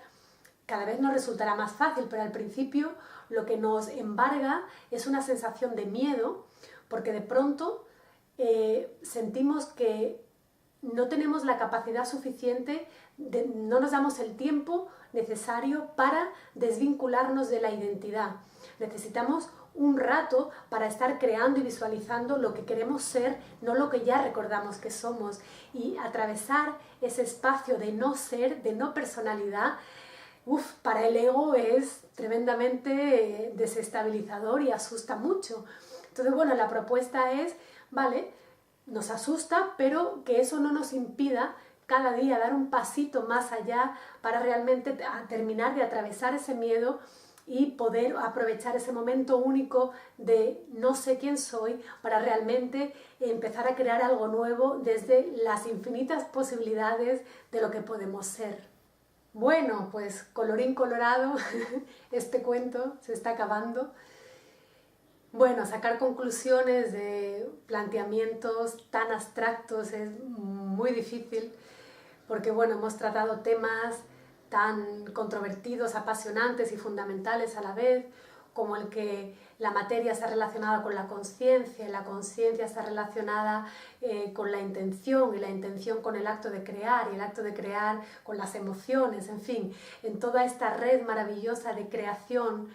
cada vez nos resultará más fácil, pero al principio lo que nos embarga es una sensación de miedo, porque de pronto sentimos que no tenemos la capacidad suficiente, no nos damos el tiempo necesario para desvincularnos de la identidad. Necesitamos un rato para estar creando y visualizando lo que queremos ser, no lo que ya recordamos que somos. Y atravesar ese espacio de no ser, de no personalidad, para el ego es tremendamente desestabilizador y asusta mucho. Entonces, bueno, la propuesta es, vale, nos asusta, pero que eso no nos impida cada día dar un pasito más allá para realmente terminar de atravesar ese miedo y poder aprovechar ese momento único de no sé quién soy para realmente empezar a crear algo nuevo desde las infinitas posibilidades de lo que podemos ser. Bueno, pues colorín colorado, este cuento se está acabando. Bueno, sacar conclusiones de planteamientos tan abstractos es muy difícil porque, bueno, hemos tratado temas tan controvertidos, apasionantes y fundamentales a la vez, como el que la materia está relacionada con la conciencia, y la conciencia está relacionada con la intención, y la intención con el acto de crear, y el acto de crear con las emociones, en fin, en toda esta red maravillosa de creación.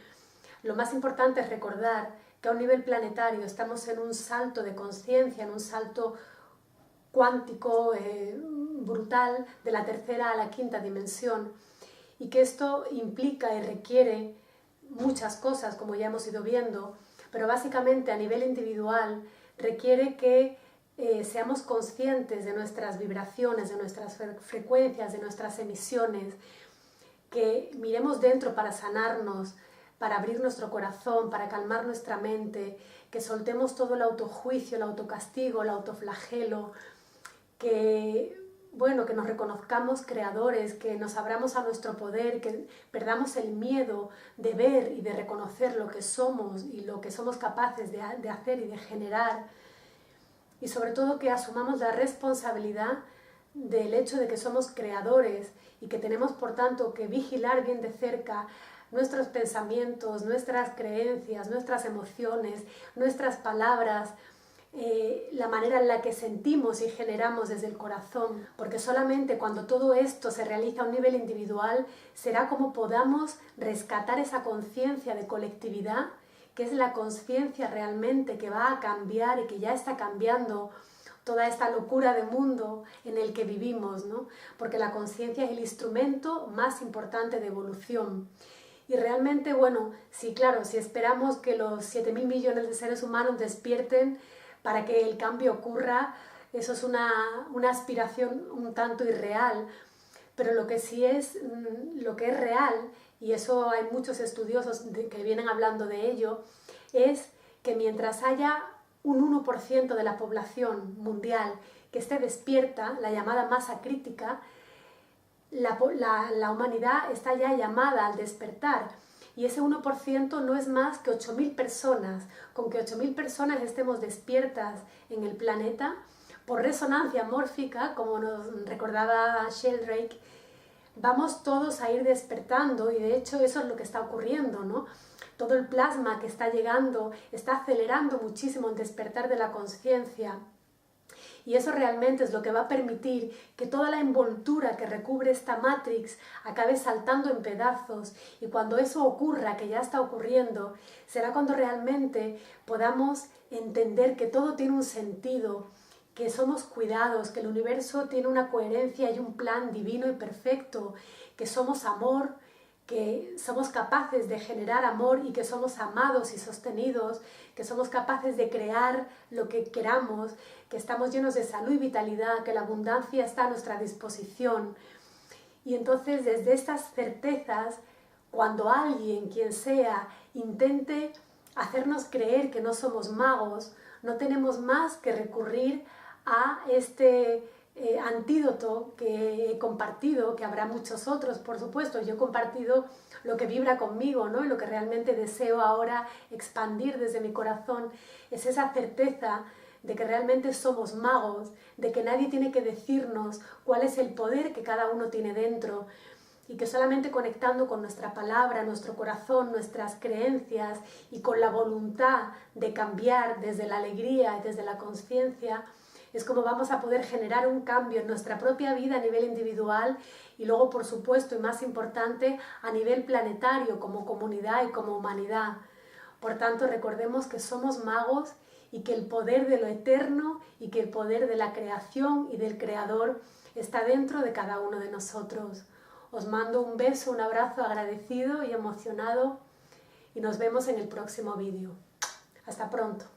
Lo más importante es recordar que a un nivel planetario estamos en un salto de conciencia, en un salto cuántico brutal de la tercera a la quinta dimensión, y que esto implica y requiere muchas cosas, como ya hemos ido viendo, pero básicamente a nivel individual requiere que seamos conscientes de nuestras vibraciones, de nuestras frecuencias, de nuestras emisiones, que miremos dentro para sanarnos, para abrir nuestro corazón, para calmar nuestra mente, que soltemos todo el autojuicio, el autocastigo, el autoflagelo, que nos reconozcamos creadores, que nos abramos a nuestro poder, que perdamos el miedo de ver y de reconocer lo que somos y lo que somos capaces de hacer y de generar, y sobre todo que asumamos la responsabilidad del hecho de que somos creadores y que tenemos por tanto que vigilar bien de cerca nuestros pensamientos, nuestras creencias, nuestras emociones, nuestras palabras, la manera en la que sentimos y generamos desde el corazón, porque solamente cuando todo esto se realiza a un nivel individual será como podamos rescatar esa conciencia de colectividad, que es la conciencia realmente que va a cambiar y que ya está cambiando toda esta locura de mundo en el que vivimos, ¿no? Porque la conciencia es el instrumento más importante de evolución. Y realmente, si esperamos que los 7.000 millones de seres humanos despierten para que el cambio ocurra, eso es una aspiración un tanto irreal, pero lo que sí es, lo que es real, y eso hay muchos estudiosos que vienen hablando de ello, es que mientras haya un 1% de la población mundial que esté despierta, la llamada masa crítica, la humanidad está ya llamada al despertar. Y ese 1% no es más que 8.000 personas. Con que 8.000 personas estemos despiertas en el planeta, por resonancia mórfica, como nos recordaba Sheldrake, vamos todos a ir despertando, y de hecho eso es lo que está ocurriendo, ¿no? Todo el plasma que está llegando está acelerando muchísimo el despertar de la conciencia. Y eso realmente es lo que va a permitir que toda la envoltura que recubre esta Matrix acabe saltando en pedazos. Y cuando eso ocurra, que ya está ocurriendo, será cuando realmente podamos entender que todo tiene un sentido, que somos cuidados, que el universo tiene una coherencia y un plan divino y perfecto, que somos amor, que somos capaces de generar amor y que somos amados y sostenidos, que somos capaces de crear lo que queramos, que estamos llenos de salud y vitalidad, que la abundancia está a nuestra disposición. Y entonces, desde estas certezas, cuando alguien, quien sea, intente hacernos creer que no somos magos, no tenemos más que recurrir a este antídoto que he compartido, que habrá muchos otros, por supuesto. Yo he compartido lo que vibra conmigo, ¿no? Y lo que realmente deseo ahora expandir desde mi corazón es esa certeza de que realmente somos magos, de que nadie tiene que decirnos cuál es el poder que cada uno tiene dentro, y que solamente conectando con nuestra palabra, nuestro corazón, nuestras creencias y con la voluntad de cambiar desde la alegría y desde la conciencia, es como vamos a poder generar un cambio en nuestra propia vida a nivel individual y luego, por supuesto, y más importante, a nivel planetario, como comunidad y como humanidad. Por tanto, recordemos que somos magos y que el poder de lo eterno y que el poder de la creación y del creador está dentro de cada uno de nosotros. Os mando un beso, un abrazo agradecido y emocionado y nos vemos en el próximo vídeo. Hasta pronto.